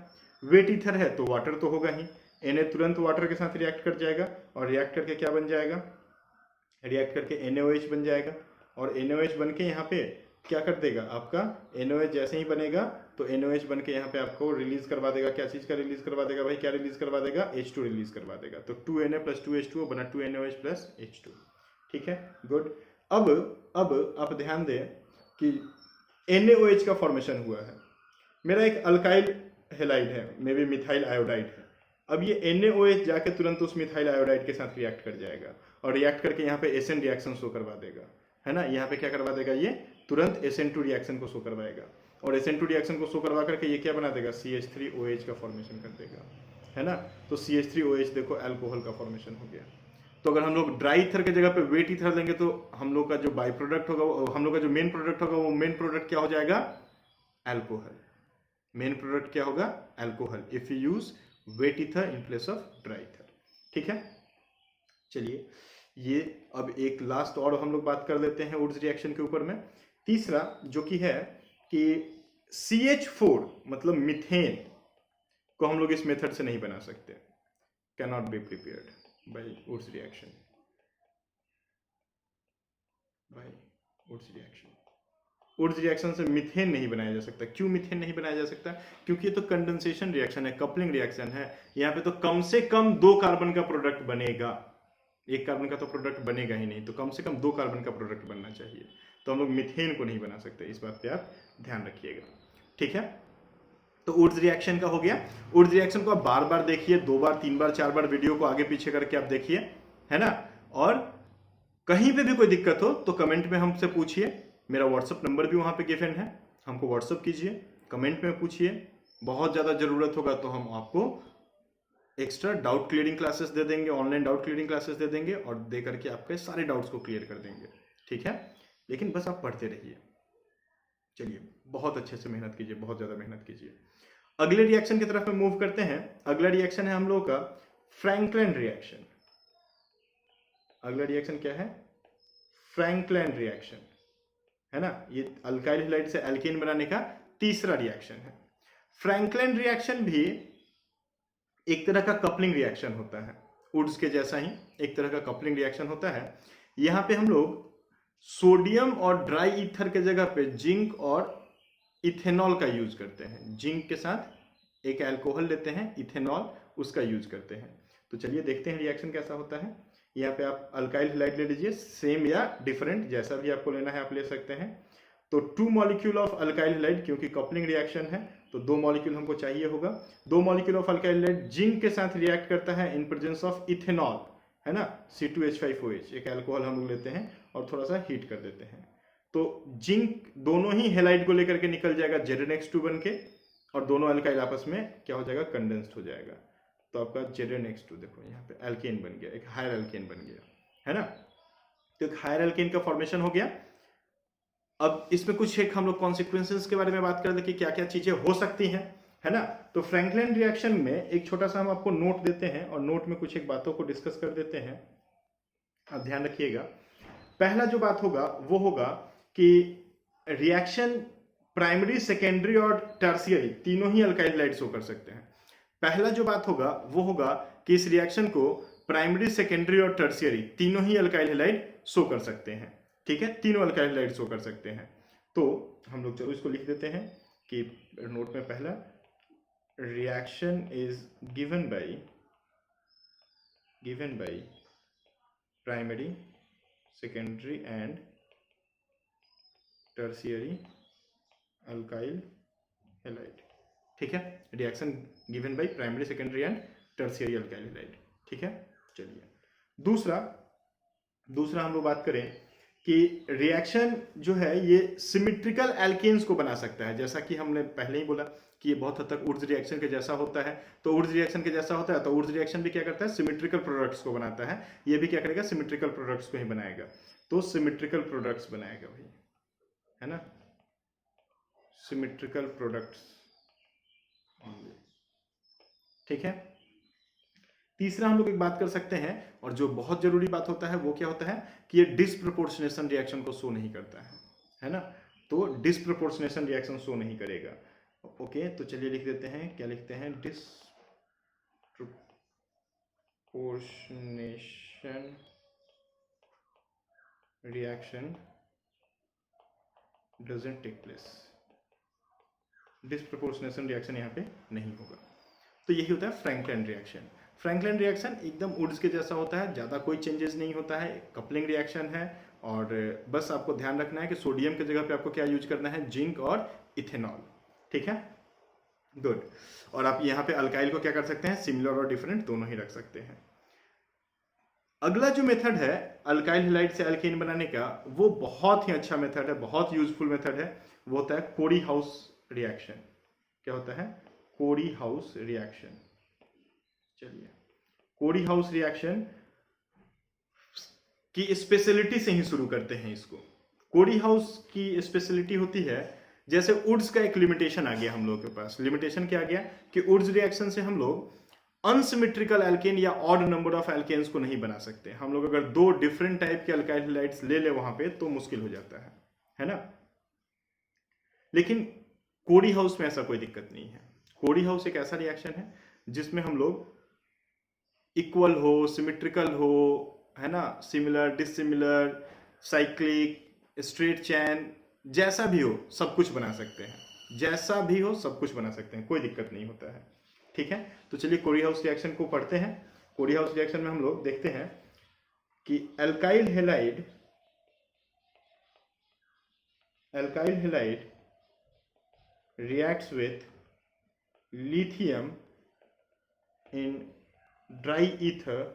वेट ईथर है तो वाटर तो होगा ही, Na तुरंत वाटर के साथ रिएक्ट कर जाएगा और रिएक्ट करके क्या बन जाएगा, रिएक्ट करके NaOH बन जाएगा और NaOH बन के यहाँ पे क्या कर देगा, आपका NaOH जैसे ही बनेगा तो NaOH बन के यहाँ पे आपको रिलीज करवा देगा। क्या चीज का रिलीज करवा देगा भाई, क्या रिलीज करवा देगा, H2 रिलीज करवा देगा। तो 2Na + 2H2O बना 2NaOH + H2। ठीक है, गुड। अब आप ध्यान दें कि NaOH का फॉर्मेशन हुआ है, मेरा एक अल्काइल हेलाइड है, मे बी मिथाइल आयोडाइड है। अब ये NaOH जाके तुरंत उस मिथाइल आयोडाइड के साथ रिएक्ट कर जाएगा और रिएक्ट करके यहाँ पे SN रिएक्शन शो करवा देगा, है ना। यहाँ पे क्या करवा देगा, ये तुरंत SN2 रिएक्शन को शो करवाएगा और SN2 रिएक्शन को शो करवा करके ये क्या बना देगा, CH3OH का फॉर्मेशन कर देगा, है ना। तो CH3OH देखो अल्कोहल का फॉर्मेशन हो गया। तो अगर हम लोग ड्राई ईथर की जगह पे वेट ईथर लेंगे तो हम लोग का जो बाई प्रोडक्ट होगा, हम लोग का जो मेन प्रोडक्ट होगा, वो मेन प्रोडक्ट क्या हो जाएगा, अल्कोहल। मेन प्रोडक्ट क्या होगा, alcohol, if you use wet ether in place of dry ether. ठीक है, चलिए ये अब एक लास्ट और हम लोग बात कर लेते हैं वुड्स रिएक्शन के ऊपर में। तीसरा जो कि है कि CH4 मतलब मीथेन को हम लोग इस मेथड से नहीं बना सकते, cannot be prepared by Wurtz reaction, by Wurtz reaction. Wurtz reaction से मीथेन नहीं बनाया जा सकता। क्यों मीथेन नहीं बनाया जा सकता? क्योंकि ये तो कंडेंसेशन रिएक्शन है, कपलिंग रिएक्शन है। यहाँ पे तो कम से कम 2 कार्बन का प्रोडक्ट बनेगा, 1 कार्बन का तो प्रोडक्ट बनेगा ही नहीं, तो कम से कम 2 कार्बन का प्रोडक्ट बनना चाहिए। तो हम लोग मीथेन को नहीं बना सकते, इस बात पे आप ध्यान रखिएगा, ठीक है। तो वुड्स रिएक्शन का हो गया। वुड्स रिएक्शन को आप बार बार देखिए, 2 बार 3 बार 4 बार वीडियो को आगे पीछे करके आप देखिए, है ना। और कहीं पे भी कोई दिक्कत हो तो कमेंट में हमसे पूछिए, मेरा व्हाट्सअप नंबर भी वहां पे गिवन है, हमको व्हाट्सअप कीजिए, कमेंट में पूछिए। बहुत ज़्यादा ज़रूरत होगा तो हम आपको एक्स्ट्रा डाउट क्लियरिंग क्लासेस दे देंगे, ऑनलाइन डाउट क्लियरिंग क्लासेस दे देंगे और दे करके आपके सारे डाउट्स को क्लियर कर देंगे, ठीक है। लेकिन बस आप पढ़ते रहिए। चलिए, बहुत अच्छे से मेहनत कीजिए, बहुत ज़्यादा मेहनत कीजिए। अगले रिएक्शन की तरफ में मूव करते हैं। अगला रिएक्शन है हम लोगों का फ्रैंकलिन रिएक्शन। अगला रिएक्शन क्या है? फ्रैंकलिन रिएक्शन, है ना। ये अल्काइल हैलाइड से एल्कीन बनाने का तीसरा रिएक्शन है। फ्रैंकलिन रिएक्शन भी एक तरह का कपलिंग रिएक्शन होता है, वुड्स के जैसा ही एक तरह का कपलिंग रिएक्शन होता है। यहाँ पे हम लोग सोडियम और ड्राई ईथर के जगह पे जिंक और इथेनॉल का यूज करते हैं। जिंक के साथ एक अल्कोहल लेते हैं, इथेनॉल, उसका यूज करते हैं। तो चलिए देखते हैं रिएक्शन कैसा होता है। यहाँ पे आप अल्काइल हैलाइड ले लीजिए, सेम या डिफरेंट जैसा भी आपको लेना है आप ले सकते हैं। तो 2 मॉलिक्यूल ऑफ अल्काइल हैलाइड, क्योंकि कपलिंग रिएक्शन है तो 2 मॉलिक्यूल हमको चाहिए होगा। 2 molecule of alkyl halide zinc के साथ रिएक्ट करता है इन प्रेजेंस ऑफ इथेनॉल, है ना, C2H5OH। एक अल्कोहल हम लोग लेते हैं और थोड़ा सा हीट कर देते हैं, तो जिंक दोनों ही हैलाइड को लेकर के निकल जाएगा ZnX2 बन के, और दोनों अल्काइल आपस में क्या हो जाएगा? कंडेंस्ड हो जाएगा। तो आपका ZnX2 देखो यहाँ पे एल्केन बन गया, एक हायर एल्केन बन गया, है ना। तो एक हायर एल्केन का फॉर्मेशन हो गया। अब इसमें कुछ एक हम लोग कॉन्सिक्वेंसेस के बारे में बात कर ले कि क्या क्या चीजें हो सकती हैं, है ना। तो फ्रैंकलिन रिएक्शन में एक छोटा सा हम आपको नोट देते हैं और नोट में कुछ एक बातों को डिस्कस कर देते हैं, आप ध्यान रखिएगा। पहला जो बात होगा वो होगा कि रिएक्शन प्राइमरी, सेकेंडरी और टर्शियरी तीनों ही अल्काइल हैलाइड शो कर सकते हैं। पहला जो बात होगा वो होगा कि इस रिएक्शन को प्राइमरी, सेकेंडरी और टर्शियरी तीनों ही अल्काइल हैलाइड शो कर सकते हैं, ठीक है। तीनों अल्काइल हैलाइड शो कर सकते हैं। तो हम लोग चलो इसको लिख देते हैं कि नोट में पहला, reaction is given by primary, secondary and tertiary alkyl halide, ठीक है। Reaction given by primary, secondary and tertiary alkyl halide, ठीक है। चलिए दूसरा हम लोग बात करें कि रिएक्शन जो है ये सिमेट्रिकल एल्केन्स को बना सकता है। जैसा कि हमने पहले ही बोला कि ये बहुत हद तक वुड्स रिएक्शन के जैसा होता है। तो वुड्स रिएक्शन के जैसा होता है तो वुड्स रिएक्शन भी क्या करता है? सिमेट्रिकल प्रोडक्ट्स को बनाता है। ये भी क्या करेगा? सिमेट्रिकल प्रोडक्ट्स को ही बनाएगा। तो सिमेट्रिकल प्रोडक्ट्स बनाएगा भाई, है ना, सिमेट्रिकल प्रोडक्ट्स, ठीक है। तीसरा हम लोग एक बात कर सकते हैं और जो बहुत जरूरी बात होता है वो क्या होता है कि ये डिसप्रोपोर्शनेशन रिएक्शन को शो नहीं करता है ना। तो डिसप्रोपोर्शनेशन रिएक्शन शो नहीं करेगा। ओके, तो चलिए लिख देते हैं, क्या लिखते हैं? Disproportionation reaction doesn't take place. Disproportionation reaction यहाँ पे नहीं होगा। तो यही होता है फ्रैंकलिन रिएक्शन। फ्रैंकलिन रिएक्शन एकदम वुड्स के जैसा होता है, ज़्यादा कोई चेंजेस नहीं होता है, कपलिंग रिएक्शन है। और बस आपको ध्यान रखना है कि सोडियम की जगह पे आपको क्या यूज करना है? जिंक और इथेनॉल, ठीक है, गुड। और आप यहाँ पे अल्काइल को क्या कर सकते हैं? सिमिलर और डिफरेंट दोनों ही रख सकते हैं। अगला जो मेथड है अल्काइल हैलाइड से एल्केन बनाने का, वो बहुत ही अच्छा मेथड है, बहुत यूजफुल मेथड है। वो होता है कोरी हाउस रिएक्शन। क्या होता है? कोरी हाउस रिएक्शन। चलिए, कोरी हाउस रिएक्शन की स्पेशलिटी से ही शुरू करते हैं इसको। कोरी हाउस की स्पेशलिटी होती है, जैसे वुड्स का एक लिमिटेशन आ गया हम लोग के पास। लिमिटेशन क्या आ गया कि वुड्स रिएक्शन से हम लोग अनसिमेट्रिकल एल्केन या ऑड नंबर ऑफ एल्केन्स को नहीं बना सकते। हम लोग अगर 2 डिफरेंट टाइप के अल्काइल हैलाइड्स ले ले वहां पे तो मुश्किल हो जाता है ना। लेकिन कोडी हाउस में ऐसा कोई दिक्कत नहीं है। कोडी हाउस एक ऐसा रिएक्शन है जिसमें हम लोग इक्वल हो, सिमेट्रिकल हो, है ना, सिमिलर, डिसिमिलर, साइक्लिक, स्ट्रेट चैन, जैसा भी हो सब कुछ बना सकते हैं। जैसा भी हो सब कुछ बना सकते हैं, कोई दिक्कत नहीं होता है। ठीक है, तो चलिए कोडी हाउस रिएक्शन को पढ़ते हैं। कोडी हाउस रिएक्शन में हम लोग देखते हैं कि alkyl halide reacts with lithium in dry ether.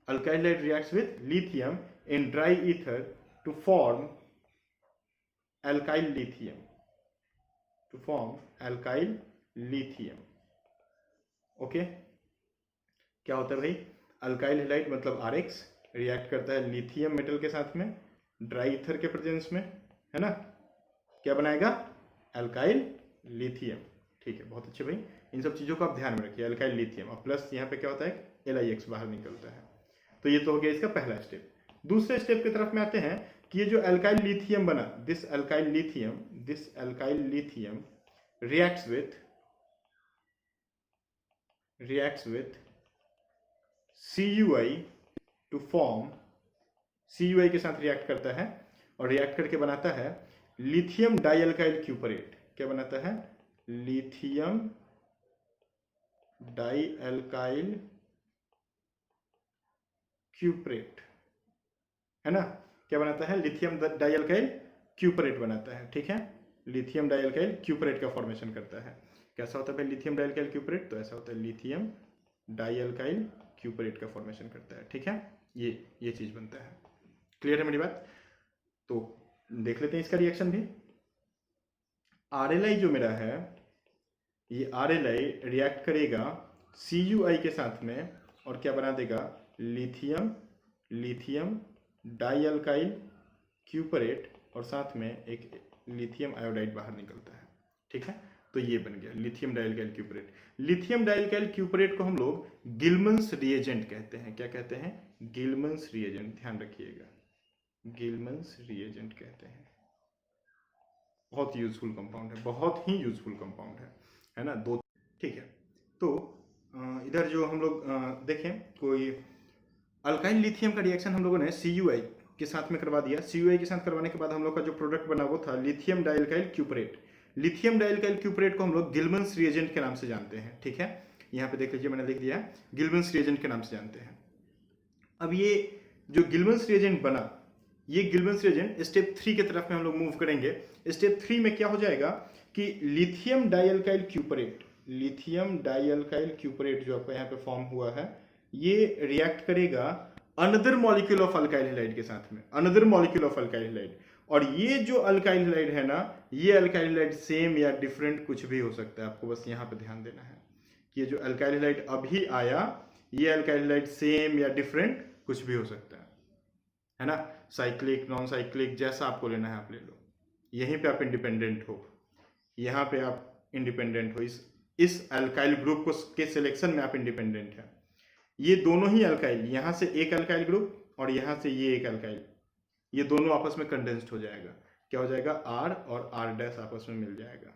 Alkyl halide reacts with lithium in dry ether to form alkyl lithium. Okay, क्या होता है भाई? अल्काइल हैलाइड मतलब RX रिएक्ट करता है लिथियम मेटल के साथ में ड्राई ईथर के प्रेजेंस में, है ना, क्या बनाएगा? Alkyl lithium. ठीक है, बहुत अच्छे भाई, इन सब चीज़ों को आप ध्यान में रखिए। अल्काइल लिथियम और प्लस यहाँ पे क्या होता है? LiX बाहर निकलता है। तो ये तो हो गया इसका पहला स्टेप। दूसरे स्टेप की तरफ में आते हैं कि ये जो अल्काइल लिथियम बना, this alkyl lithium reacts with CuI to form, CuI के साथ रिएक्ट करता है और रिएक्ट करके बनाता है लिथियम डाइअल्काइल क्यूपरेट। क्या बनाता है? लिथियम डाइअल्काइल क्यूपरेट, है ना, क्या बनाता है? लिथियम डाइअल्काइल क्यूपरेट बनाता है। ठीक है, लिथियम डाइअल्काइल क्यूपरेट का फॉर्मेशन करता है। कैसा होता है भाई लिथियम डाइअल्काइल क्यूपरेट? तो ऐसा होता है, लिथियम डाइअल्काइल क्यूपरेट का फॉर्मेशन करता है। ठीक है, ये चीज बनता है। क्लियर है मेरी बात? तो देख लेते हैं इसका रिएक्शन भी। RLI जो मेरा है, ये RLI रिएक्ट करेगा CuI के साथ में और क्या बना देगा? लिथियम डाइअल्काइल क्यूपरेट और साथ में एक लिथियम आयोडाइड बाहर निकलता है। ठीक है, तो ये बन गया लिथियम डाइअल्काइल क्यूपरेट। लिथियम डाइअल्काइल क्यूपरेट को हम लोग गिलमन्स रिएजेंट कहते हैं। क्या कहते हैं? गिलमन्स रिएजेंट, ध्यान रखिएगा, गिलमन्स रिएजेंट कहते हैं। बहुत यूजफुल कंपाउंड है, बहुत ही यूजफुल कंपाउंड है ना। दो, ठीक है। तो इधर जो हम लोग देखें, कोई अल्काइल लिथियम का रिएक्शन हम लोगों ने CuI के साथ में करवा दिया। CuI के साथ करवाने के बाद हम लोग का जो प्रोडक्ट बना वो था लिथियम डाइअल्काइल क्यूपरेट। लिथियम डाइअल्काइल क्यूपरेट को हम लोग गिलमन्स रिएजेंट के नाम से जानते हैं। ठीक है, यहाँ पे देख लीजिए, मैंने लिख दिया गिलमन्स रिएजेंट के नाम से जानते हैं। अब ये जो गिलमन्स रिएजेंट बना, ये गिलमन्स रिएजेंट स्टेप 3 की तरफ में हम लोग मूव करेंगे। स्टेप 3 में क्या हो जाएगा कि लिथियम डाइअल्काइल क्यूपरेट जो आपका यहाँ पे फॉर्म हुआ है, ये रिएक्ट करेगा another molecule of alkyl halide के साथ में, another molecule of alkyl halide. और ये जो अल्काइल हैलाइड है ना, ये अल्काइल हैलाइड सेम या डिफरेंट कुछ भी हो सकता है। आपको बस यहाँ पे ध्यान देना है कि ये जो अल्काइल हैलाइड अभी आया, ये अल्काइल हैलाइड सेम या डिफरेंट कुछ भी हो सकता है ना, साइक्लिक, नॉन साइक्लिक, जैसा आपको लेना है आप ले लो। यहीं पे आप इंडिपेंडेंट हो, यहाँ पे आप इंडिपेंडेंट हो, इस अल्काइल ग्रुप को के सिलेक्शन में आप इंडिपेंडेंट है। ये दोनों ही अल्काइल, यहाँ से एक अल्काइल ग्रुप और यहाँ से ये एक अल्काइल, ये दोनों आपस में कंडेंस्ड हो जाएगा। क्या हो जाएगा? R और R डैश आपस में मिल जाएगा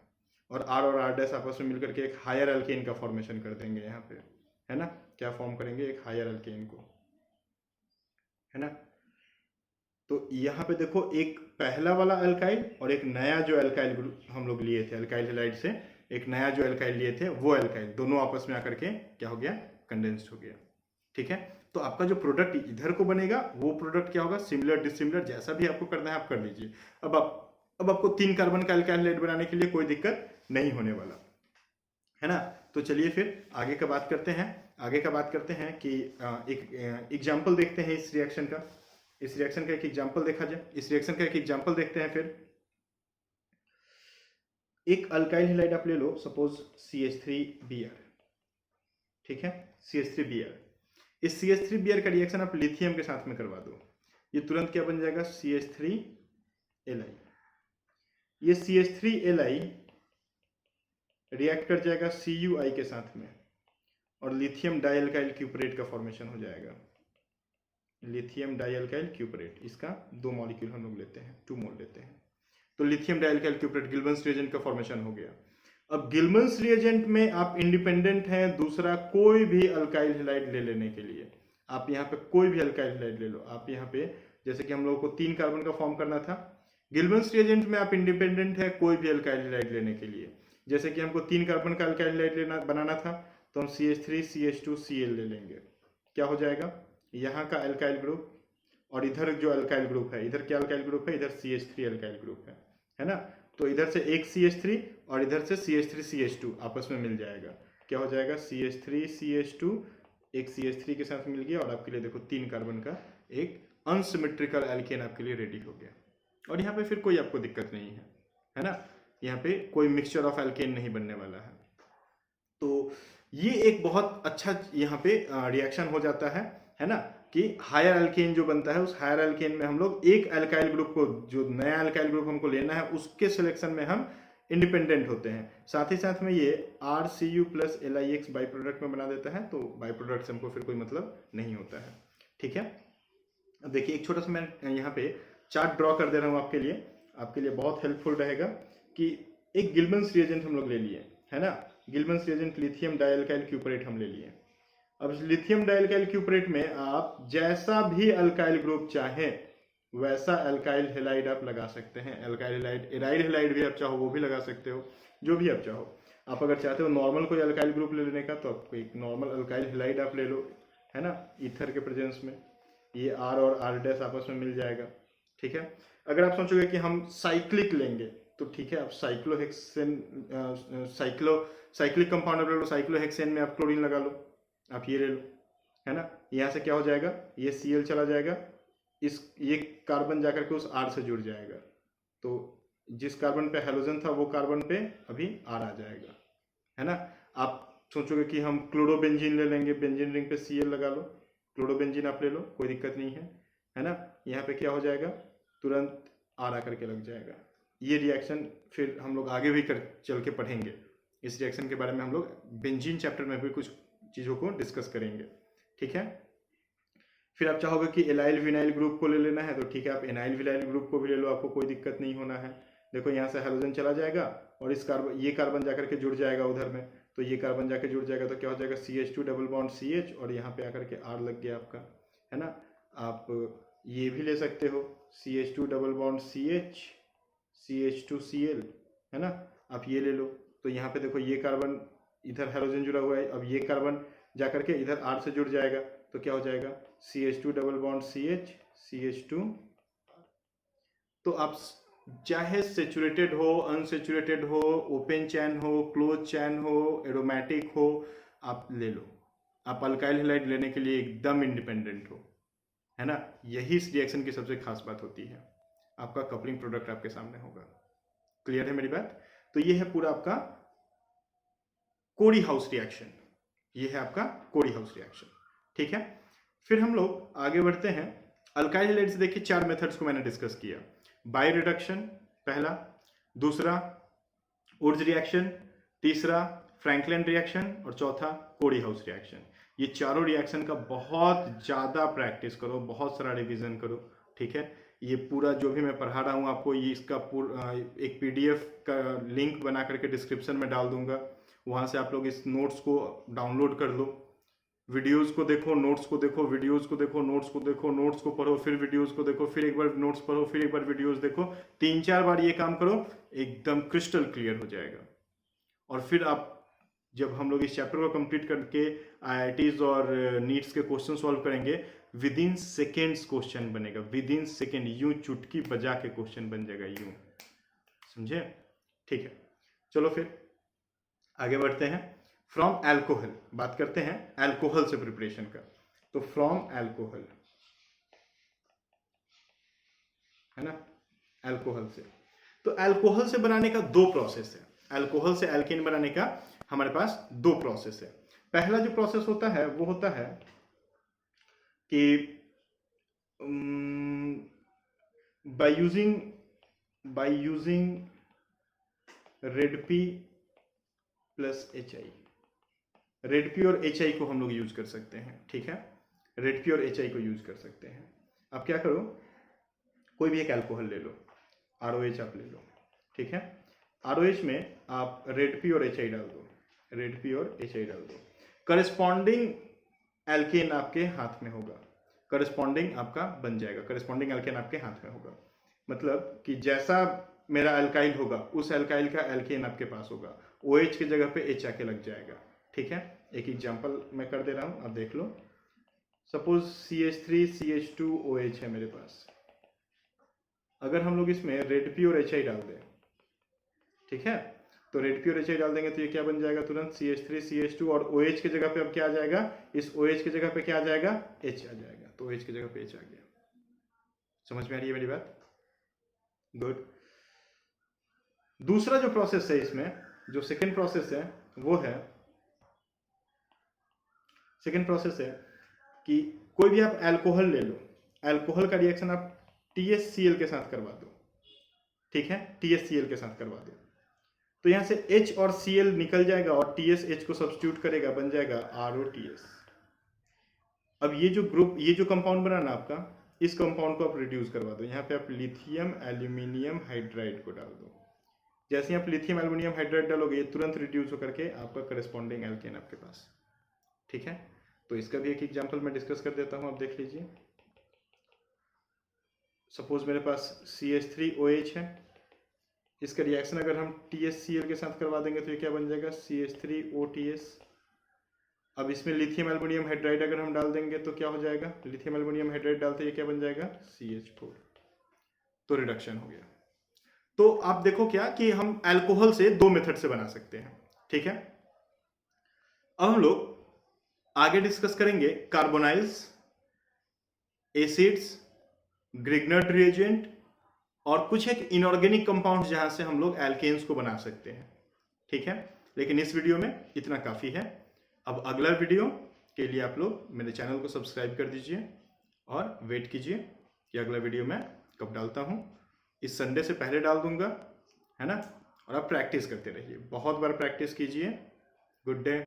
और R और R डैश आपस में मिलकर के एक हायर अल्केन का फॉर्मेशन कर देंगे यहाँ पे, है ना। क्या फॉर्म करेंगे? एक हायर अल्केन को, है ना। तो यहाँ पे देखो, एक पहला वाला अल्काइल और एक नया जो अल्काइल ग्रुप हम लोग लिए थे अल्काइल हैलाइड से, एक नया जो अल्काइल लिए थे वो अल्काइल दोनों आपस में आकर के क्या हो गया? कंडेंस्ड हो गया। ठीक है, तो आपका जो प्रोडक्ट इधर को बनेगा वो प्रोडक्ट क्या होगा? सिमिलर, डिसिमिलर, जैसा भी आपको करना है आप कर लीजिए। अब आपको 3 कार्बन का अल्काइल हैलाइड बनाने के लिए कोई दिक्कत नहीं होने वाला, है ना। तो चलिए फिर आगे का बात करते हैं कि एक एग्जाम्पल देखते हैं इस रिएक्शन का। इस रिएक्शन का एक एग्जाम्पल देखा जाए। इस रिएक्शन का एक एग्जाम्पल देखते हैं। फिर एक अल्काइल हैलाइड आप ले लो, सपोज CH3Br। ठीक है, CH3Br। इस CH3Br का रिएक्शन आप लिथियम के साथ में करवा दो, ये तुरंत क्या बन जाएगा? CH3Li। ये CH3Li रिएक्ट कर जाएगा CuI के साथ में और लिथियम डाइअल्काइल क्यूपरेट का फॉर्मेशन हो जाएगा। लिथियम डाइअल्काइल क्यूपरेट, इसका 2 मॉलिक्यूल हम लोग लेते हैं, 2 मोल लेते हैं। तो लिथियम डाइअल्काइल क्यूपरेट गिलमन्स रिएजेंट का फॉर्मेशन हो गया। अब गिलमन्स रिएजेंट में आप इंडिपेंडेंट हैं दूसरा कोई भी अल्काइल हैलाइड ले लेने के लिए। आप यहाँ पे कोई भी अल्काइल हैलाइड ले लो। आप यहाँ पे जैसे कि हम लोगों को 3 कार्बन का फॉर्म करना था, गिलमन्स रिएजेंट में आप इंडिपेंडेंट है कोई भी अल्काइल हैलाइड लेने के लिए। जैसे कि हमको 3 कार्बन का अल्काइल हैलाइड लेना बनाना था, तो हम CH3 CH2 Cl ले लेंगे। क्या हो जाएगा, यहाँ का अल्काइल ग्रुप और इधर जो अल्काइल ग्रुप है, इधर क्या अल्काइल ग्रुप है, इधर CH3 अल्काइल ग्रुप है ना। तो इधर से एक CH3 और इधर से CH3 CH2 आपस में मिल जाएगा। क्या हो जाएगा, CH3 CH2 एक CH3 के साथ मिल गया और आपके लिए देखो 3 कार्बन का एक अनसिमेट्रिकल एल्केन आपके लिए रेडी हो गया। और यहाँ पे फिर कोई आपको दिक्कत नहीं है ना, यहाँ पे कोई मिक्सचर ऑफ एल्केन नहीं बनने वाला है। तो ये एक बहुत अच्छा यहाँ पे रिएक्शन हो जाता है ना, कि हायर अल्केन जो बनता है उस हायर अल्केन में हम लोग एक अल्काइल ग्रुप को, जो नया अल्काइल ग्रुप हमको लेना है उसके सिलेक्शन में हम इंडिपेंडेंट होते हैं। साथ ही साथ में ये RCU plus LiX by product में बना देता है, तो बाई प्रोडक्ट से हमको फिर कोई मतलब नहीं होता है। ठीक है, अब देखिए एक छोटा सा मैं यहाँ पे चार्ट ड्रॉ कर दे रहा हूँ आपके लिए बहुत हेल्पफुल रहेगा कि एक गिलमन्स रिएजेंट हम लोग ले लिए है ना। गिलमन्स रिएजेंट लिथियम डाइअल्काइल क्यूपरेट हम ले लिए। अब लिथियम डाइअल्काइल क्यूपरेट में आप जैसा भी अल्काइल ग्रुप चाहे वैसा अल्काइल हैलाइड आप लगा सकते हैं। अल्काइल हैलाइड, एराइल हैलाइड भी आप चाहो वो भी लगा सकते हो, जो भी आप चाहो। आप अगर चाहते हो नॉर्मल कोई अल्काइल ग्रुप ले लेने का तो आप एक नॉर्मल अल्काइल हैलाइड आप ले लो, है ना, ईथर के प्रेजेंस में ये R और R' आपस में मिल जाएगा। ठीक है, अगर आप सोचोगे कि हम साइक्लिक लेंगे तो ठीक है, आप साइक्लोहेक्सेन साइक्लिक कंपाउंड ले लो, साइक्लोहेक्सेन में आप क्लोरीन लगा लो, आप ये ले लो, है ना। यहाँ से क्या हो जाएगा, ये Cl चला जाएगा, ये कार्बन जाकर के उस R से जुड़ जाएगा, तो जिस कार्बन पे हेलोजन था वो कार्बन पे अभी R आ जाएगा, है ना। आप सोचोगे कि हम क्लोरोबेंजीन ले लेंगे, बेंजीन रिंग पे Cl लगा लो, क्लोरोबेंजीन आप ले लो, कोई दिक्कत नहीं है ना। यहाँ पे क्या हो जाएगा, तुरंत R आकर के लग जाएगा। ये रिएक्शन फिर हम लोग आगे भी चल के पढ़ेंगे। इस रिएक्शन के बारे में हम लोग बेंजीन चैप्टर में भी कुछ चीज़ों को डिस्कस करेंगे। ठीक है, फिर आप चाहोगे कि एलाइल विनाइल ग्रुप को ले लेना है तो ठीक है, आप एनाइल विनाइल ग्रुप को भी ले लो, आपको कोई दिक्कत नहीं होना है। देखो यहाँ से हेलोजन चला जाएगा और इस कार्बन, ये कार्बन जाकर के जुड़ जाएगा उधर में, तो ये कार्बन जाकर जुड़ जाएगा तो क्या हो जाएगा, CH2 डबल बॉन्ड CH और यहाँ पे आकर के R लग गया आपका, है ना। आप ये भी ले सकते हो, CH2 double bond CH CH2 Cl, है ना, आप ये ले लो। तो यहाँ पे देखो ये कार्बन इधर हेलोजन जुड़ा हुआ है, अब ये कार्बन जाकर के इधर R से जुड़ जाएगा तो क्या हो जाएगा, CH2 double bond CH CH2। तो आप चाहे सेचुरेटेड हो, अनसेचुरेटेड हो, ओपन चैन हो, क्लोज चैन हो, एरोमेटिक हो, आप ले लो। आप अल्काइल हैलाइड लेने के लिए एकदम इंडिपेंडेंट हो, है ना। यही इस रिएक्शन की सबसे खास बात होती है। आपका कपलिंग प्रोडक्ट आपके सामने होगा। क्लियर है मेरी बात। तो ये है पूरा आपका कोरी हाउस रिएक्शन, ये है आपका कोरी हाउस रिएक्शन। ठीक है, फिर हम लोग आगे बढ़ते हैं। अल्काइल हैलाइड से देखिए 4 मेथड्स को मैंने डिस्कस किया। बाई रिडक्शन पहला, दूसरा उर्ज रिएक्शन, तीसरा फ्रैंकलिन रिएक्शन और चौथा कोरी हाउस रिएक्शन। ये चारों रिएक्शन का बहुत ज़्यादा प्रैक्टिस करो, बहुत सारा रिवीजन करो। ठीक है, ये पूरा जो भी मैं पढ़ा रहा हूँ आपको, ये इसका पूरा एक PDF का लिंक बना करके डिस्क्रिप्शन में डाल दूंगा, वहाँ से आप लोग इस नोट्स को डाउनलोड कर लो, वीडियोस को देखो, नोट्स को देखो, वीडियोस को देखो, नोट्स को देखो, नोट्स को पढ़ो, फिर वीडियोस को देखो, फिर एक बार नोट्स पढ़ो, फिर एक बार वीडियोस देखो, 3-4 बार ये काम करो, एकदम क्रिस्टल क्लियर हो जाएगा। और फिर आप जब हम लोग इस चैप्टर को कंप्लीट करके IITs और नीट्स के क्वेश्चन सॉल्व करेंगे, विद इन सेकेंड्स क्वेश्चन बनेगा, विद इन सेकेंड, यूं चुटकी बजा के क्वेश्चन बन जाएगा, यूं, समझे। ठीक है, चलो फिर आगे बढ़ते हैं। फ्रॉम एल्कोहल बात करते हैं, एल्कोहल से प्रिपरेशन का। तो फ्रॉम एल्कोहल, है ना, एल्कोहल से, तो एल्कोहल से बनाने का 2 प्रोसेस है। एल्कोहल से एल्केन बनाने का हमारे पास 2 प्रोसेस है। पहला जो प्रोसेस होता है वो होता है कि बाय यूजिंग रेडपी प्लस HI। रेडपी और HI को हम लोग यूज कर सकते हैं। ठीक है, रेडपी और HI को यूज कर सकते हैं। अब क्या करो, कोई भी एक एल्कोहल ले लो, ROH आप ले लो। ठीक है, ROH में आप रेड पी और HI डाल दो, रेड पी और HI डाल दो, करस्पॉन्डिंग एल्केन आपके हाथ में होगा, करस्पॉन्डिंग आपका बन जाएगा, करस्पॉन्डिंग एल्केन आपके हाथ में होगा। मतलब कि जैसा मेरा एल्काइल होगा उस एल्काइल का एल्केन आपके पास होगा, OH की जगह पे H आके लग जाएगा। ठीक है, एक एग्जांपल मैं कर दे रहा हूं, आप देख लो। सपोज CH3CH2OH है मेरे पास, अगर हम लोग इसमें रेड पी और HI डाल दें, ठीक है, तो रेड पी और HI डाल देंगे तो ये क्या बन जाएगा तुरंत, CH3CH2, और OH की जगह पे अब क्या आ जाएगा, इस OH की जगह पे क्या आ जाएगा, H आ जाएगा, तो OH की जगह पे H आ गया। समझ में आ रही है मेरी बात? गुड। दूसरा जो प्रोसेस है इसमें, जो सेकेंड प्रोसेस है वो है, सेकेंड प्रोसेस है कि कोई भी आप अल्कोहल ले लो, अल्कोहल का रिएक्शन आप THCl के साथ करवा दो, ठीक है, THCl के साथ करवा दो, तो यहां से H और Cl निकल जाएगा और TSH को सब्स्टिट्यूट करेगा, बन जाएगा ROTS। अब ये जो ग्रुप, ये जो कंपाउंड बना ना आपका, इस कंपाउंड को आप रिड्यूस करवा दो, यहाँ पे आप लिथियम एल्यूमिनियम हाइड्राइड को डाल दो। जैसे आप लिथियम एल्यूमिनियम हाइड्राइड डालोगे ये तुरंत रिड्यूस होकर के आपका करस्पॉन्डिंग एल्केन आपके पास। ठीक है, तो इसका भी एक एग्जांपल मैं डिस्कस कर देता हूं, आप देख लीजिए। सपोज मेरे पास CH3OH है, इसका रिएक्शन अगर हम THCl के साथ करवा देंगे तो ये क्या बन जाएगा, CH3OTS। अब इसमें लिथियम एल्यूमिनियम हाइड्राइड अगर हम डाल देंगे तो क्या हो जाएगा, लिथियम एल्यूमिनियम हाइड्राइड डालते ये क्या बन जाएगा, CH4। तो रिडक्शन हो गया। तो आप देखो क्या कि हम अल्कोहल से दो मेथड से बना सकते हैं। ठीक है, अब हम लोग आगे डिस्कस करेंगे कार्बोनाइल्स, एसिड्स, ग्रिग्नर्ड रिएजेंट और कुछ एक इनऑर्गेनिक कंपाउंड जहां से हम लोग एल्केन्स को बना सकते हैं। ठीक है, लेकिन इस वीडियो में इतना काफी है। अब अगला वीडियो के लिए आप लोग मेरे चैनल को सब्सक्राइब कर दीजिए और वेट कीजिए कि अगला वीडियो मैं कब डालता हूं। इस संडे से पहले डाल दूंगा, है ना। और आप प्रैक्टिस करते रहिए, बहुत बार प्रैक्टिस कीजिए। Good day.